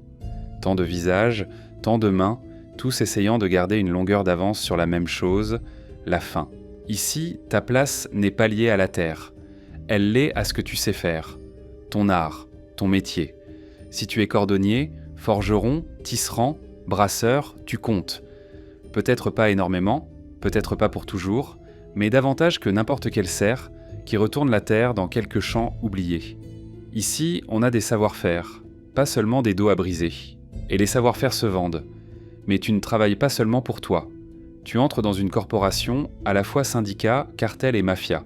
Tant de visages, tant de mains, tous essayant de garder une longueur d'avance sur la même chose, la faim. Ici, ta place n'est pas liée à la terre. Elle l'est à ce que tu sais faire. Ton art, ton métier. Si tu es cordonnier, forgeron, tisserand, brasseur, tu comptes. Peut-être pas énormément, peut-être pas pour toujours, mais davantage que n'importe quel cerf qui retourne la terre dans quelques champs oubliés. Ici, on a des savoir-faire, pas seulement des dos à briser. Et les savoir-faire se vendent. Mais tu ne travailles pas seulement pour toi. Tu entres dans une corporation, à la fois syndicat, cartel et mafia.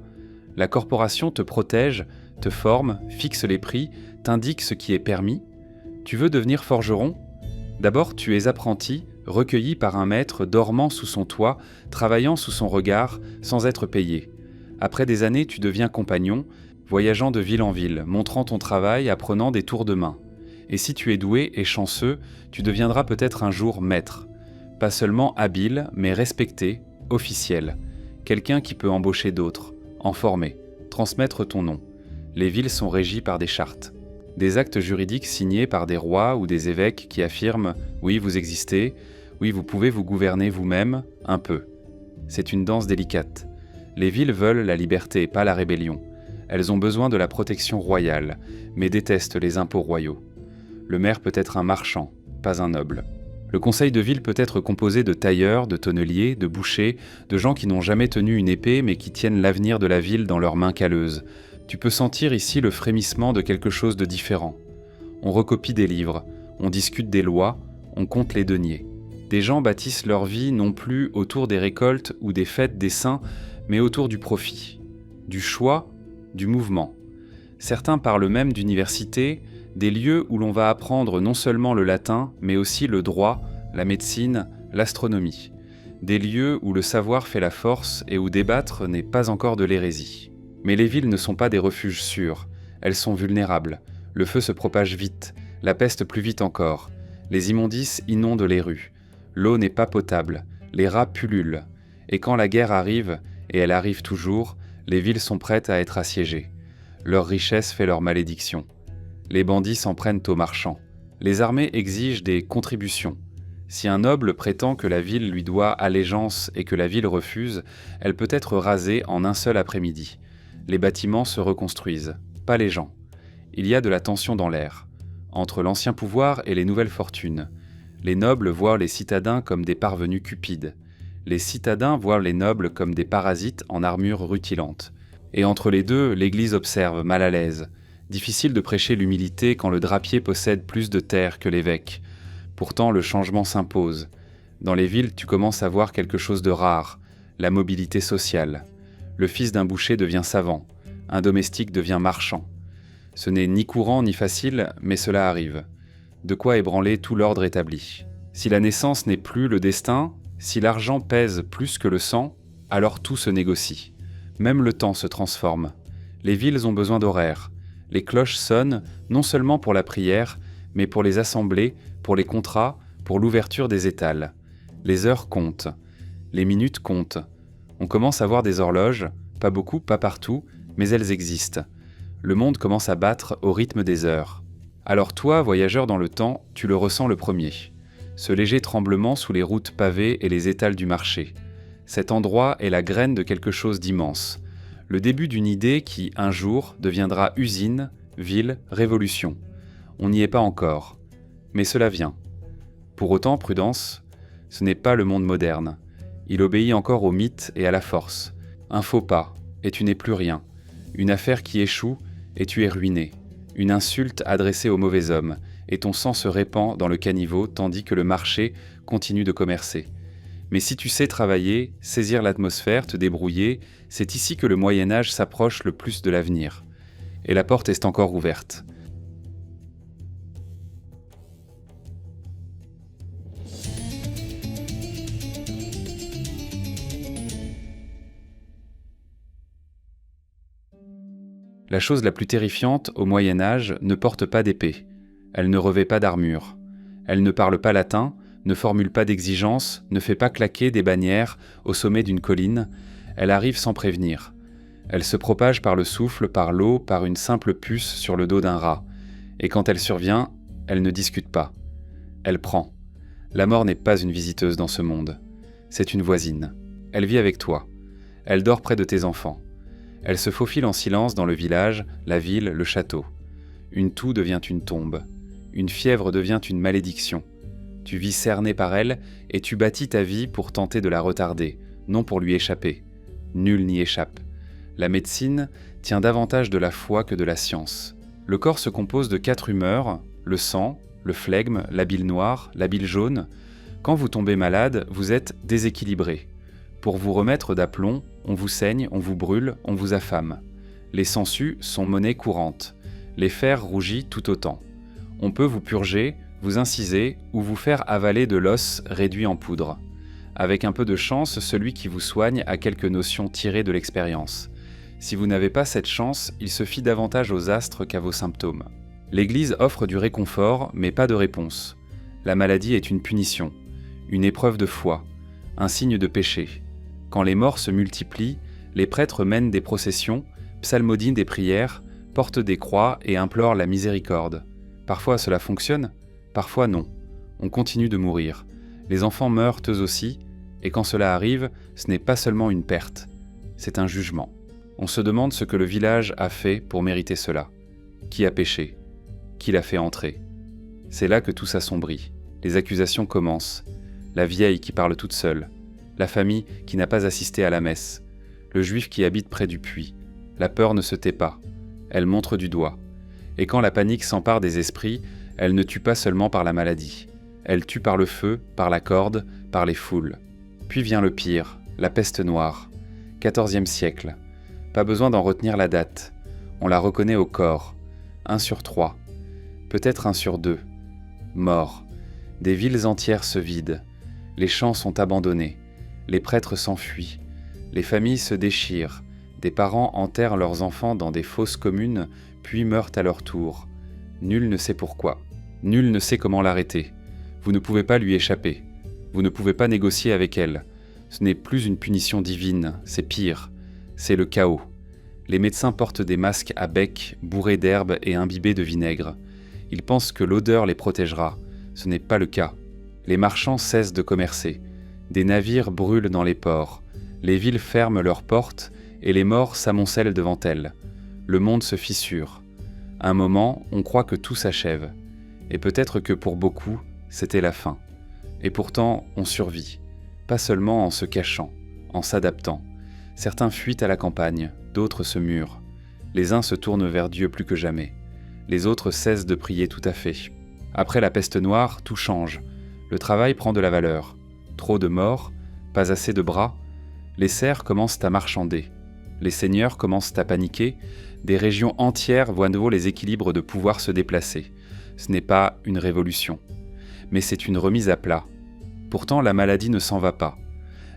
La corporation te protège, te forme, fixe les prix, t'indique ce qui est permis. Tu veux devenir forgeron ? D'abord, tu es apprenti, recueilli par un maître dormant sous son toit, travaillant sous son regard, sans être payé. Après des années, tu deviens compagnon, voyageant de ville en ville, montrant ton travail, apprenant des tours de main. Et si tu es doué et chanceux, tu deviendras peut-être un jour maître. Pas seulement habile, mais respecté, officiel. Quelqu'un qui peut embaucher d'autres, en former, transmettre ton nom. Les villes sont régies par des chartes. Des actes juridiques signés par des rois ou des évêques qui affirment « oui, vous existez, oui, vous pouvez vous gouverner vous-même, un peu ». C'est une danse délicate. Les villes veulent la liberté, pas la rébellion. Elles ont besoin de la protection royale, mais détestent les impôts royaux. Le maire peut être un marchand, pas un noble. Le conseil de ville peut être composé de tailleurs, de tonneliers, de bouchers, de gens qui n'ont jamais tenu une épée mais qui tiennent l'avenir de la ville dans leurs mains calleuses. Tu peux sentir ici le frémissement de quelque chose de différent. On recopie des livres, on discute des lois, on compte les deniers. Des gens bâtissent leur vie non plus autour des récoltes ou des fêtes des saints, mais autour du profit, du choix, du mouvement. Certains parlent même d'université, des lieux où l'on va apprendre non seulement le latin, mais aussi le droit, la médecine, l'astronomie. Des lieux où le savoir fait la force et où débattre n'est pas encore de l'hérésie. Mais les villes ne sont pas des refuges sûrs, elles sont vulnérables. Le feu se propage vite, la peste plus vite encore. Les immondices inondent les rues. L'eau n'est pas potable, les rats pullulent. Et quand la guerre arrive, et elle arrive toujours, les villes sont prêtes à être assiégées. Leur richesse fait leur malédiction. Les bandits s'en prennent aux marchands. Les armées exigent des contributions. Si un noble prétend que la ville lui doit allégeance et que la ville refuse, elle peut être rasée en un seul après-midi. Les bâtiments se reconstruisent, pas les gens. Il y a de la tension dans l'air, entre l'ancien pouvoir et les nouvelles fortunes. Les nobles voient les citadins comme des parvenus cupides. Les citadins voient les nobles comme des parasites en armure rutilante. Et entre les deux, l'Église observe, mal à l'aise. Difficile de prêcher l'humilité quand le drapier possède plus de terre que l'évêque. Pourtant, le changement s'impose. Dans les villes, tu commences à voir quelque chose de rare, la mobilité sociale. Le fils d'un boucher devient savant, un domestique devient marchand. Ce n'est ni courant ni facile, mais cela arrive. De quoi ébranler tout l'ordre établi. Si la naissance n'est plus le destin, si l'argent pèse plus que le sang, alors tout se négocie. Même le temps se transforme. Les villes ont besoin d'horaires. Les cloches sonnent non seulement pour la prière, mais pour les assemblées, pour les contrats, pour l'ouverture des étals. Les heures comptent. Les minutes comptent. On commence à voir des horloges, pas beaucoup, pas partout, mais elles existent. Le monde commence à battre au rythme des heures. Alors toi, voyageur dans le temps, tu le ressens le premier. Ce léger tremblement sous les routes pavées et les étals du marché. Cet endroit est la graine de quelque chose d'immense. Le début d'une idée qui, un jour, deviendra usine, ville, révolution. On n'y est pas encore. Mais cela vient. Pour autant, prudence, ce n'est pas le monde moderne. Il obéit encore au mythe et à la force. Un faux pas, et tu n'es plus rien. Une affaire qui échoue, et tu es ruiné. Une insulte adressée au mauvais homme, et ton sang se répand dans le caniveau tandis que le marché continue de commercer. Mais si tu sais travailler, saisir l'atmosphère, te débrouiller, c'est ici que le Moyen-Âge s'approche le plus de l'avenir. Et la porte est encore ouverte. La chose la plus terrifiante au Moyen-Âge ne porte pas d'épée. Elle ne revêt pas d'armure. Elle ne parle pas latin, ne formule pas d'exigences, ne fait pas claquer des bannières au sommet d'une colline. Elle arrive sans prévenir. Elle se propage par le souffle, par l'eau, par une simple puce sur le dos d'un rat. Et quand elle survient, elle ne discute pas. Elle prend. La mort n'est pas une visiteuse dans ce monde. C'est une voisine. Elle vit avec toi. Elle dort près de tes enfants. Elle se faufile en silence dans le village, la ville, le château. Une toux devient une tombe. Une fièvre devient une malédiction. Tu vis cerné par elle et tu bâtis ta vie pour tenter de la retarder, non pour lui échapper. Nul n'y échappe. La médecine tient davantage de la foi que de la science. Le corps se compose de 4 humeurs, le sang, le flegme, la bile noire, la bile jaune. Quand vous tombez malade, vous êtes déséquilibré. Pour vous remettre d'aplomb, on vous saigne, on vous brûle, on vous affame. Les sangsues sont monnaie courante. Les fers rougis tout autant. On peut vous purger, vous inciser ou vous faire avaler de l'os réduit en poudre. Avec un peu de chance, celui qui vous soigne a quelques notions tirées de l'expérience. Si vous n'avez pas cette chance, il se fie davantage aux astres qu'à vos symptômes. L'Église offre du réconfort, mais pas de réponse. La maladie est une punition, une épreuve de foi, un signe de péché. Quand les morts se multiplient, les prêtres mènent des processions, psalmodient des prières, portent des croix et implorent la miséricorde. Parfois cela fonctionne, parfois non. On continue de mourir. Les enfants meurent eux aussi, et quand cela arrive, ce n'est pas seulement une perte, c'est un jugement. On se demande ce que le village a fait pour mériter cela. Qui a péché? Qui l'a fait entrer? C'est là que tout s'assombrit. Les accusations commencent. La vieille qui parle toute seule. La famille qui n'a pas assisté à la messe, le juif qui habite près du puits. La peur ne se tait pas, elle montre du doigt. Et quand la panique s'empare des esprits, elle ne tue pas seulement par la maladie. Elle tue par le feu, par la corde, par les foules. Puis vient le pire, la peste noire. 14e siècle. Pas besoin d'en retenir la date. On la reconnaît au corps. 1 sur 3. Peut-être 1 sur 2. Mort. Des villes entières se vident. Les champs sont abandonnés. Les prêtres s'enfuient, les familles se déchirent, des parents enterrent leurs enfants dans des fosses communes, puis meurent à leur tour. Nul ne sait pourquoi, nul ne sait comment l'arrêter. Vous ne pouvez pas lui échapper, vous ne pouvez pas négocier avec elle. Ce n'est plus une punition divine, c'est pire, c'est le chaos. Les médecins portent des masques à bec, bourrés d'herbes et imbibés de vinaigre. Ils pensent que l'odeur les protégera, ce n'est pas le cas. Les marchands cessent de commercer. Des navires brûlent dans les ports, les villes ferment leurs portes et les morts s'amoncellent devant elles. Le monde se fissure. À un moment, on croit que tout s'achève. Et peut-être que pour beaucoup, c'était la fin. Et pourtant, on survit. Pas seulement en se cachant, en s'adaptant. Certains fuient à la campagne, d'autres se murent. Les uns se tournent vers Dieu plus que jamais. Les autres cessent de prier tout à fait. Après la peste noire, tout change. Le travail prend de la valeur. Trop de morts, pas assez de bras, les serfs commencent à marchander. Les seigneurs commencent à paniquer, des régions entières voient à nouveau les équilibres de pouvoir se déplacer. Ce n'est pas une révolution, mais c'est une remise à plat. Pourtant, la maladie ne s'en va pas.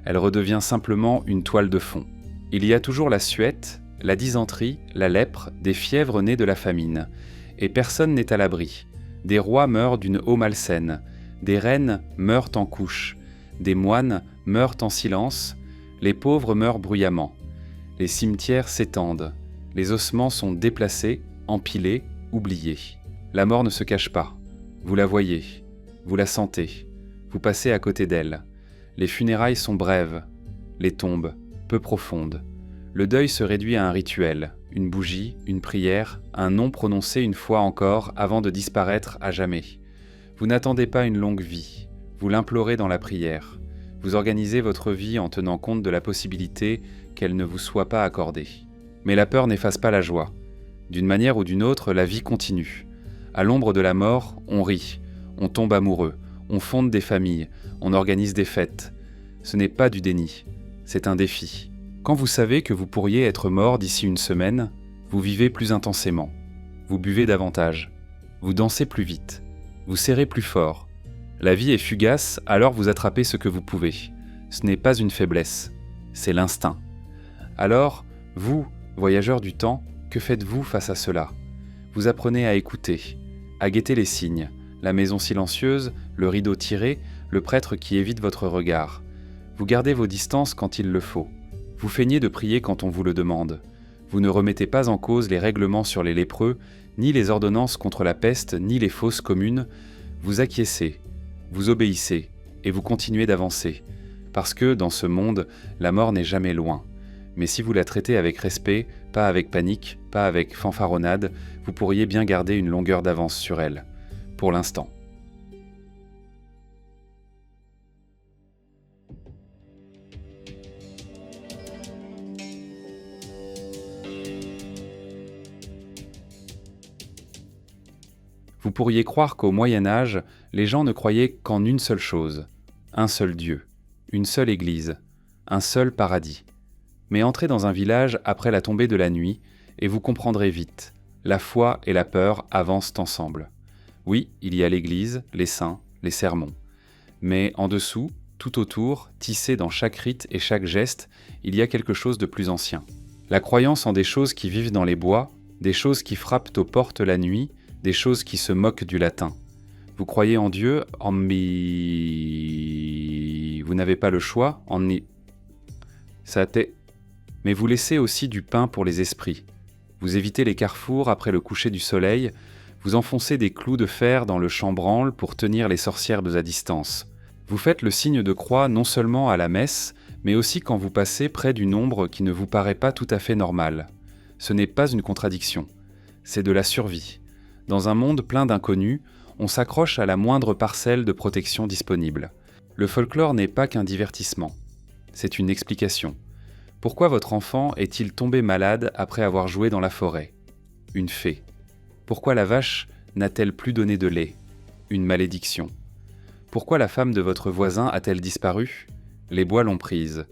Elle redevient simplement une toile de fond. Il y a toujours la suette, la dysenterie, la lèpre, des fièvres nées de la famine. Et personne n'est à l'abri. Des rois meurent d'une eau malsaine, des reines meurent en couches, des moines meurent en silence, les pauvres meurent bruyamment. Les cimetières s'étendent, les ossements sont déplacés, empilés, oubliés. La mort ne se cache pas. Vous la voyez, vous la sentez, vous passez à côté d'elle. Les funérailles sont brèves, les tombes peu profondes. Le deuil se réduit à un rituel, une bougie, une prière, un nom prononcé une fois encore avant de disparaître à jamais. Vous n'attendez pas une longue vie, vous l'implorez dans la prière. Vous organisez votre vie en tenant compte de la possibilité qu'elle ne vous soit pas accordée. Mais la peur n'efface pas la joie. D'une manière ou d'une autre, la vie continue. À l'ombre de la mort, on rit, on tombe amoureux, on fonde des familles, on organise des fêtes. Ce n'est pas du déni, c'est un défi. Quand vous savez que vous pourriez être mort d'ici une semaine, vous vivez plus intensément, vous buvez davantage, vous dansez plus vite, vous serrez plus fort. La vie est fugace, alors vous attrapez ce que vous pouvez. Ce n'est pas une faiblesse, c'est l'instinct. Alors, vous, voyageurs du temps, que faites-vous face à cela ? Vous apprenez à écouter, à guetter les signes, la maison silencieuse, le rideau tiré, le prêtre qui évite votre regard. Vous gardez vos distances quand il le faut. Vous feignez de prier quand on vous le demande. Vous ne remettez pas en cause les règlements sur les lépreux, ni les ordonnances contre la peste, ni les fosses communes. Vous acquiescez, vous obéissez, et vous continuez d'avancer. Parce que, dans ce monde, la mort n'est jamais loin. Mais si vous la traitez avec respect, pas avec panique, pas avec fanfaronnade, vous pourriez bien garder une longueur d'avance sur elle. Pour l'instant. Vous pourriez croire qu'au Moyen-Âge, les gens ne croyaient qu'en une seule chose, un seul Dieu, une seule Église, un seul paradis. Mais entrez dans un village après la tombée de la nuit, et vous comprendrez vite, la foi et la peur avancent ensemble. Oui, il y a l'Église, les saints, les sermons. Mais en dessous, tout autour, tissé dans chaque rite et chaque geste, il y a quelque chose de plus ancien. La croyance en des choses qui vivent dans les bois, des choses qui frappent aux portes la nuit, des choses qui se moquent du latin. Vous croyez en Dieu, vous n'avez pas le choix, Mais vous laissez aussi du pain pour les esprits. Vous évitez les carrefours après le coucher du soleil, vous enfoncez des clous de fer dans le chambranle pour tenir les sorcières à distance. Vous faites le signe de croix non seulement à la messe, mais aussi quand vous passez près d'une ombre qui ne vous paraît pas tout à fait normale. Ce n'est pas une contradiction, c'est de la survie. Dans un monde plein d'inconnus, on s'accroche à la moindre parcelle de protection disponible. Le folklore n'est pas qu'un divertissement, c'est une explication. Pourquoi votre enfant est-il tombé malade après avoir joué dans la forêt ? Une fée. Pourquoi la vache n'a-t-elle plus donné de lait ? Une malédiction. Pourquoi la femme de votre voisin a-t-elle disparu ? Les bois l'ont prise.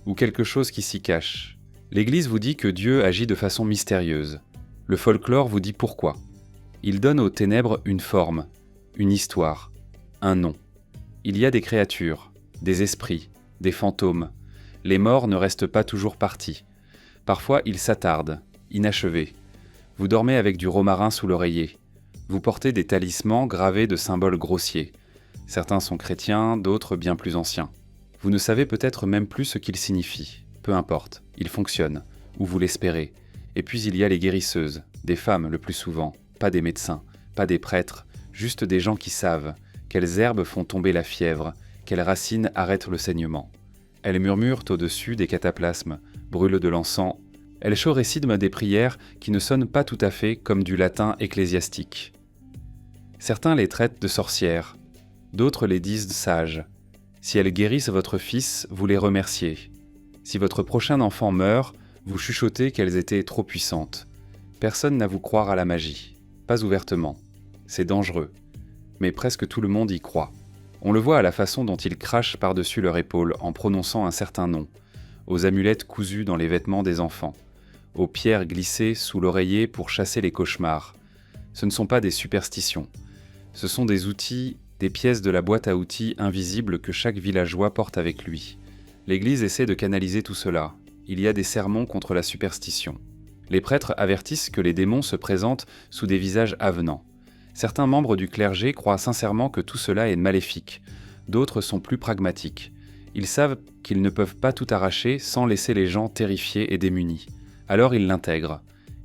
Ou quelque chose qui s'y cache. L'Église vous dit que Dieu agit de façon mystérieuse. Le folklore vous dit pourquoi. Il donne aux ténèbres une forme, une histoire, un nom. Il y a des créatures, des esprits, des fantômes. Les morts ne restent pas toujours partis. Parfois, ils s'attardent, inachevés. Vous dormez avec du romarin sous l'oreiller. Vous portez des talismans gravés de symboles grossiers. Certains sont chrétiens, d'autres bien plus anciens. Vous ne savez peut-être même plus ce qu'ils signifient. Peu importe, ils fonctionnent, ou vous l'espérez. Et puis il y a les guérisseuses, des femmes le plus souvent, pas des médecins, pas des prêtres, juste des gens qui savent quelles herbes font tomber la fièvre, quelles racines arrêtent le saignement. Elles murmurent au-dessus des cataplasmes, brûlent de l'encens. Elles chorécidment des prières qui ne sonnent pas tout à fait comme du latin ecclésiastique. Certains les traitent de sorcières, d'autres les disent sages. Si elles guérissent votre fils, vous les remerciez. Si votre prochain enfant meurt, vous chuchotez qu'elles étaient trop puissantes. Personne n'a à vous croire à la magie. Pas ouvertement. C'est dangereux. Mais presque tout le monde y croit. On le voit à la façon dont ils crachent par-dessus leur épaule en prononçant un certain nom. aux amulettes cousues dans les vêtements des enfants, aux pierres glissées sous l'oreiller pour chasser les cauchemars. Ce ne sont pas des superstitions. Ce sont des outils, des pièces de la boîte à outils invisibles que chaque villageois porte avec lui. L'Église essaie de canaliser tout cela. Il y a des sermons contre la superstition. Les prêtres avertissent que les démons se présentent sous des visages avenants. Certains membres du clergé croient sincèrement que tout cela est maléfique. D'autres sont plus pragmatiques. Ils savent qu'ils ne peuvent pas tout arracher sans laisser les gens terrifiés et démunis. Alors ils l'intègrent.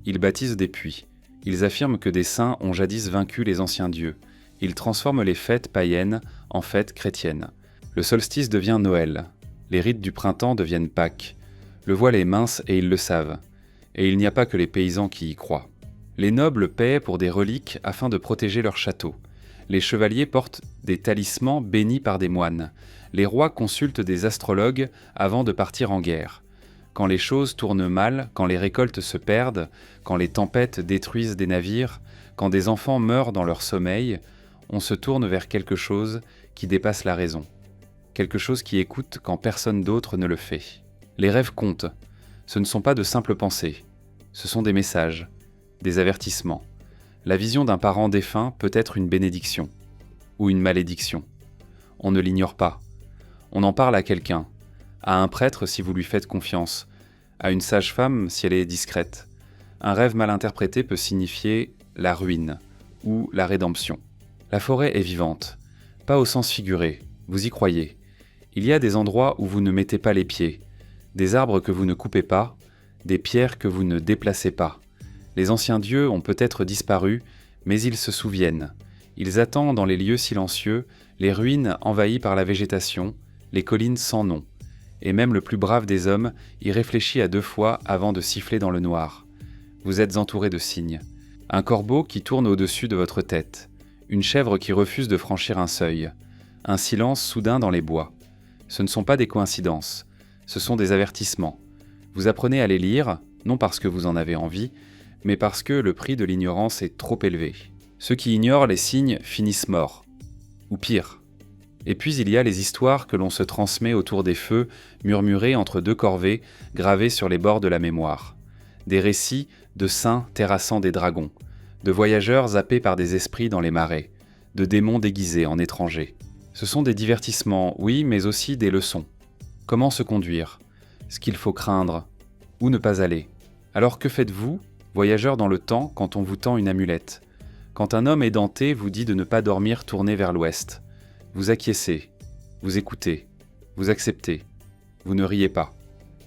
Ils baptisent des puits. Ils affirment que des saints ont jadis vaincu les anciens dieux. Ils transforment les fêtes païennes en fêtes chrétiennes. Le solstice devient Noël. Les rites du printemps deviennent Pâques. Le voile est mince et ils le savent. Et il n'y a pas que les paysans qui y croient. Les nobles paient pour des reliques afin de protéger leur château. Les chevaliers portent des talismans bénis par des moines. Les rois consultent des astrologues avant de partir en guerre. Quand les choses tournent mal, quand les récoltes se perdent, quand les tempêtes détruisent des navires, quand des enfants meurent dans leur sommeil, on se tourne vers quelque chose qui dépasse la raison. Quelque chose qui écoute quand personne d'autre ne le fait. Les rêves comptent. Ce ne sont pas de simples pensées. Ce sont des messages, des avertissements. La vision d'un parent défunt peut être une bénédiction ou une malédiction. On ne l'ignore pas. On en parle à quelqu'un, à un prêtre si vous lui faites confiance, à une sage-femme si elle est discrète. Un rêve mal interprété peut signifier la ruine ou la rédemption. La forêt est vivante, pas au sens figuré, vous y croyez. Il y a des endroits où vous ne mettez pas les pieds, des arbres que vous ne coupez pas, des pierres que vous ne déplacez pas. Les anciens dieux ont peut-être disparu, mais ils se souviennent. Ils attendent dans les lieux silencieux, les ruines envahies par la végétation, les collines sans nom. Et même le plus brave des hommes y réfléchit à 2 fois avant de siffler dans le noir. Vous êtes entouré de signes. Un corbeau qui tourne au-dessus de votre tête. Une chèvre qui refuse de franchir un seuil. Un silence soudain dans les bois. Ce ne sont pas des coïncidences. Ce sont des avertissements. Vous apprenez à les lire, non parce que vous en avez envie, mais parce que le prix de l'ignorance est trop élevé. Ceux qui ignorent les signes finissent morts. Ou pire. Et puis il y a les histoires que l'on se transmet autour des feux, murmurées entre 2 corvées, gravées sur les bords de la mémoire. Des récits de saints terrassant des dragons, de voyageurs zappés par des esprits dans les marais, de démons déguisés en étrangers. Ce sont des divertissements, oui, mais aussi des leçons. Comment se conduire ? Ce qu'il faut craindre ? Où ne pas aller ? Alors que faites-vous, voyageurs dans le temps, quand on vous tend une amulette ? Quand un homme édenté vous dit de ne pas dormir tourné vers l'ouest, vous acquiescez, vous écoutez, vous acceptez, vous ne riez pas.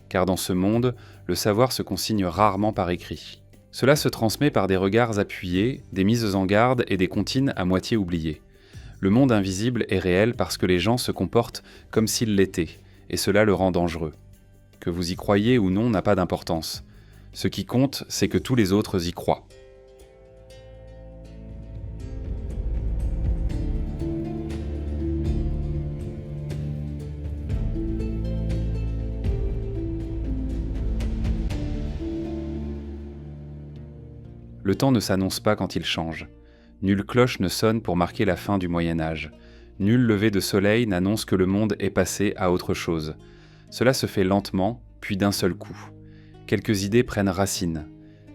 Car dans ce monde, le savoir se consigne rarement par écrit. Cela se transmet par des regards appuyés, des mises en garde et des comptines à moitié oubliées. Le monde invisible est réel parce que les gens se comportent comme s'ils l'étaient, et cela le rend dangereux. Que vous y croyez ou non n'a pas d'importance. Ce qui compte, c'est que tous les autres y croient. Le temps ne s'annonce pas quand il change. Nulle cloche ne sonne pour marquer la fin du Moyen-Âge. Nul lever de soleil n'annonce que le monde est passé à autre chose. Cela se fait lentement, puis d'un seul coup. Quelques idées prennent racine.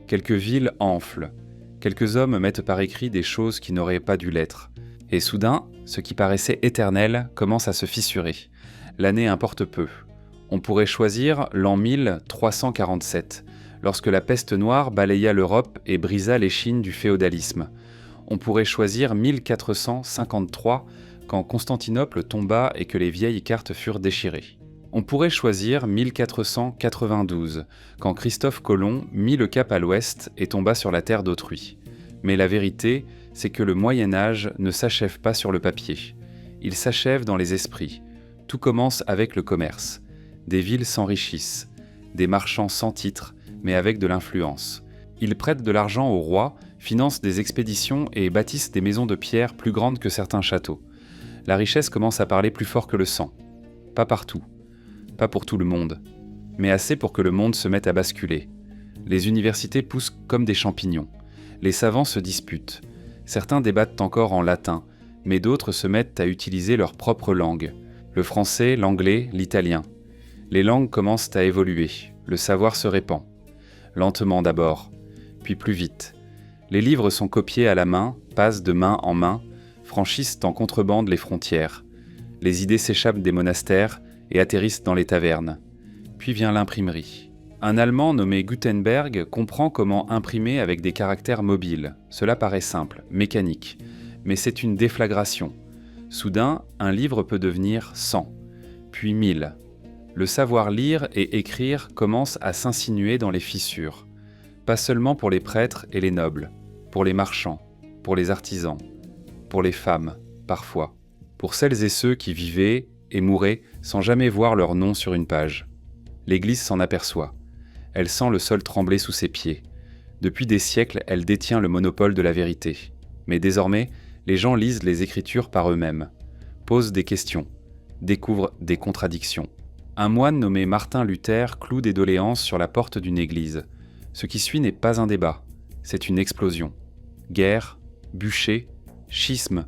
Quelques villes enflent. Quelques hommes mettent par écrit des choses qui n'auraient pas dû l'être. Et soudain, ce qui paraissait éternel commence à se fissurer. L'année importe peu. On pourrait choisir l'an 1347, lorsque la peste noire balaya l'Europe et brisa l'échine du féodalisme. On pourrait choisir 1453, quand Constantinople tomba et que les vieilles cartes furent déchirées. On pourrait choisir 1492, quand Christophe Colomb mit le cap à l'ouest et tomba sur la terre d'autrui. Mais la vérité, c'est que le Moyen-Âge ne s'achève pas sur le papier. Il s'achève dans les esprits. Tout commence avec le commerce. Des villes s'enrichissent, des marchands sans titre, mais avec de l'influence. Ils prêtent de l'argent au roi, financent des expéditions et bâtissent des maisons de pierre plus grandes que certains châteaux. La richesse commence à parler plus fort que le sang. Pas partout, pas pour tout le monde, mais assez pour que le monde se mette à basculer. Les universités poussent comme des champignons. Les savants se disputent. Certains débattent encore en latin, mais d'autres se mettent à utiliser leur propre langue. Le français, l'anglais, l'italien. Les langues commencent à évoluer, le savoir se répand. Lentement d'abord, puis plus vite. Les livres sont copiés à la main, passent de main en main, franchissent en contrebande les frontières. Les idées s'échappent des monastères et atterrissent dans les tavernes. Puis vient l'imprimerie. Un Allemand nommé Gutenberg comprend comment imprimer avec des caractères mobiles. Cela paraît simple, mécanique, mais c'est une déflagration. Soudain, un livre peut devenir 100, puis 1000. Le savoir lire et écrire commence à s'insinuer dans les fissures. Pas seulement pour les prêtres et les nobles, pour les marchands, pour les artisans, pour les femmes, parfois, pour celles et ceux qui vivaient et mouraient sans jamais voir leur nom sur une page. L'Église s'en aperçoit. Elle sent le sol trembler sous ses pieds. Depuis des siècles, elle détient le monopole de la vérité. Mais désormais, les gens lisent les Écritures par eux-mêmes, posent des questions, découvrent des contradictions. Un moine nommé Martin Luther cloue des doléances sur la porte d'une église. Ce qui suit n'est pas un débat, c'est une explosion. Guerre, bûcher, schisme,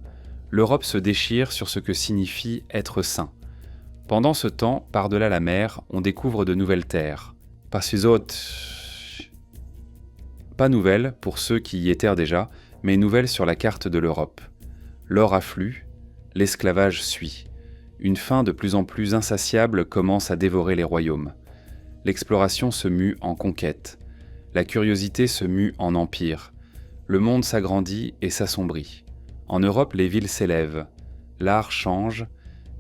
l'Europe se déchire sur ce que signifie être saint. Pendant ce temps, par-delà la mer, on découvre de nouvelles terres. Pas nouvelles pour ceux qui y étaient déjà, mais nouvelles sur la carte de l'Europe. L'or afflue, l'esclavage suit. Une faim de plus en plus insatiable commence à dévorer les royaumes. L'exploration se mue en conquête. La curiosité se mue en empire. Le monde s'agrandit et s'assombrit. En Europe, les villes s'élèvent. L'art change.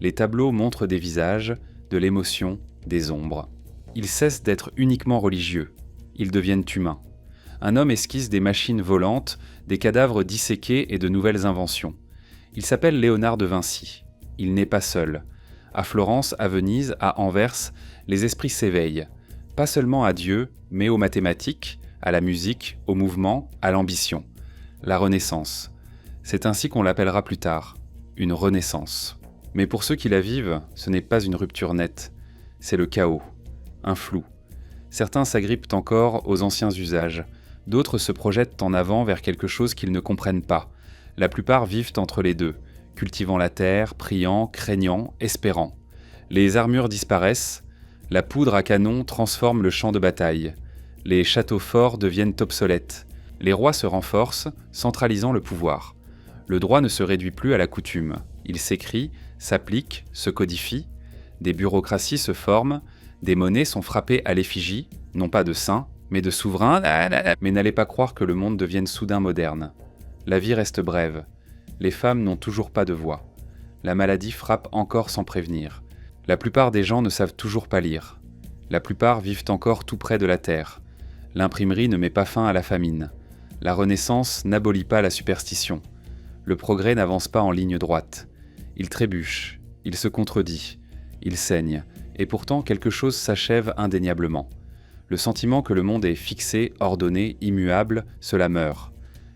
Les tableaux montrent des visages, de l'émotion, des ombres. Ils cessent d'être uniquement religieux. Ils deviennent humains. Un homme esquisse des machines volantes, des cadavres disséqués et de nouvelles inventions. Il s'appelle Léonard de Vinci. Il n'est pas seul. À Florence, à Venise, à Anvers, les esprits s'éveillent. Pas seulement à Dieu, mais aux mathématiques, à la musique, au mouvement, à l'ambition. La Renaissance. C'est ainsi qu'on l'appellera plus tard. Une renaissance. Mais pour ceux qui la vivent, ce n'est pas une rupture nette. C'est le chaos. Un flou. Certains s'agrippent encore aux anciens usages. D'autres se projettent en avant vers quelque chose qu'ils ne comprennent pas. La plupart vivent entre les deux, cultivant la terre, priant, craignant, espérant. Les armures disparaissent, la poudre à canon transforme le champ de bataille. Les châteaux forts deviennent obsolètes. Les rois se renforcent, centralisant le pouvoir. Le droit ne se réduit plus à la coutume. Il s'écrit, s'applique, se codifie. Des bureaucraties se forment, des monnaies sont frappées à l'effigie, non pas de saints, mais de souverains. Mais n'allez pas croire que le monde devienne soudain moderne. La vie reste brève. Les femmes n'ont toujours pas de voix. La maladie frappe encore sans prévenir. La plupart des gens ne savent toujours pas lire. La plupart vivent encore tout près de la terre. L'imprimerie ne met pas fin à la famine. La Renaissance n'abolit pas la superstition. Le progrès n'avance pas en ligne droite. Il trébuche, il se contredit, il saigne, et pourtant quelque chose s'achève indéniablement. Le sentiment que le monde est fixé, ordonné, immuable, cela meurt.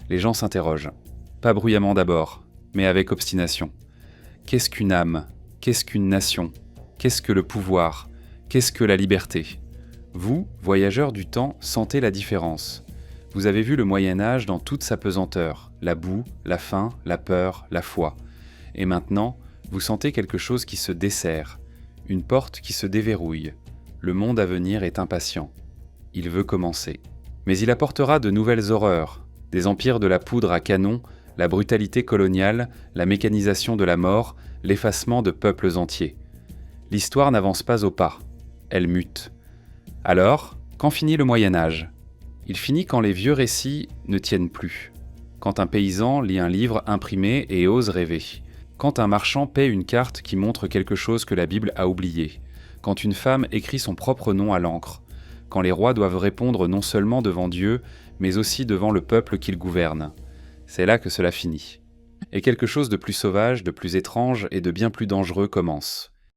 Les gens s'interrogent. Pas bruyamment d'abord, mais avec obstination. Qu'est-ce qu'une âme ? Qu'est-ce qu'une nation ? Qu'est-ce que le pouvoir ? Qu'est-ce que la liberté ? Vous, voyageurs du temps, sentez la différence. Vous avez vu le Moyen-Âge dans toute sa pesanteur, la boue, la faim, la peur, la foi. Et maintenant, vous sentez quelque chose qui se desserre, une porte qui se déverrouille. Le monde à venir est impatient. Il veut commencer. Mais il apportera de nouvelles horreurs, des empires de la poudre à canon, la brutalité coloniale, la mécanisation de la mort, l'effacement de peuples entiers. L'histoire n'avance pas au pas, elle mute. Alors, quand finit le Moyen-Âge ? Il finit quand les vieux récits ne tiennent plus, quand un paysan lit un livre imprimé et ose rêver, quand un marchand paie une carte qui montre quelque chose que la Bible a oublié, quand une femme écrit son propre nom à l'encre, quand les rois doivent répondre non seulement devant Dieu, mais aussi devant le peuple qu'ils gouvernent. C'est là que cela finit. Et quelque chose de plus sauvage, de plus étrange et de bien plus dangereux commence.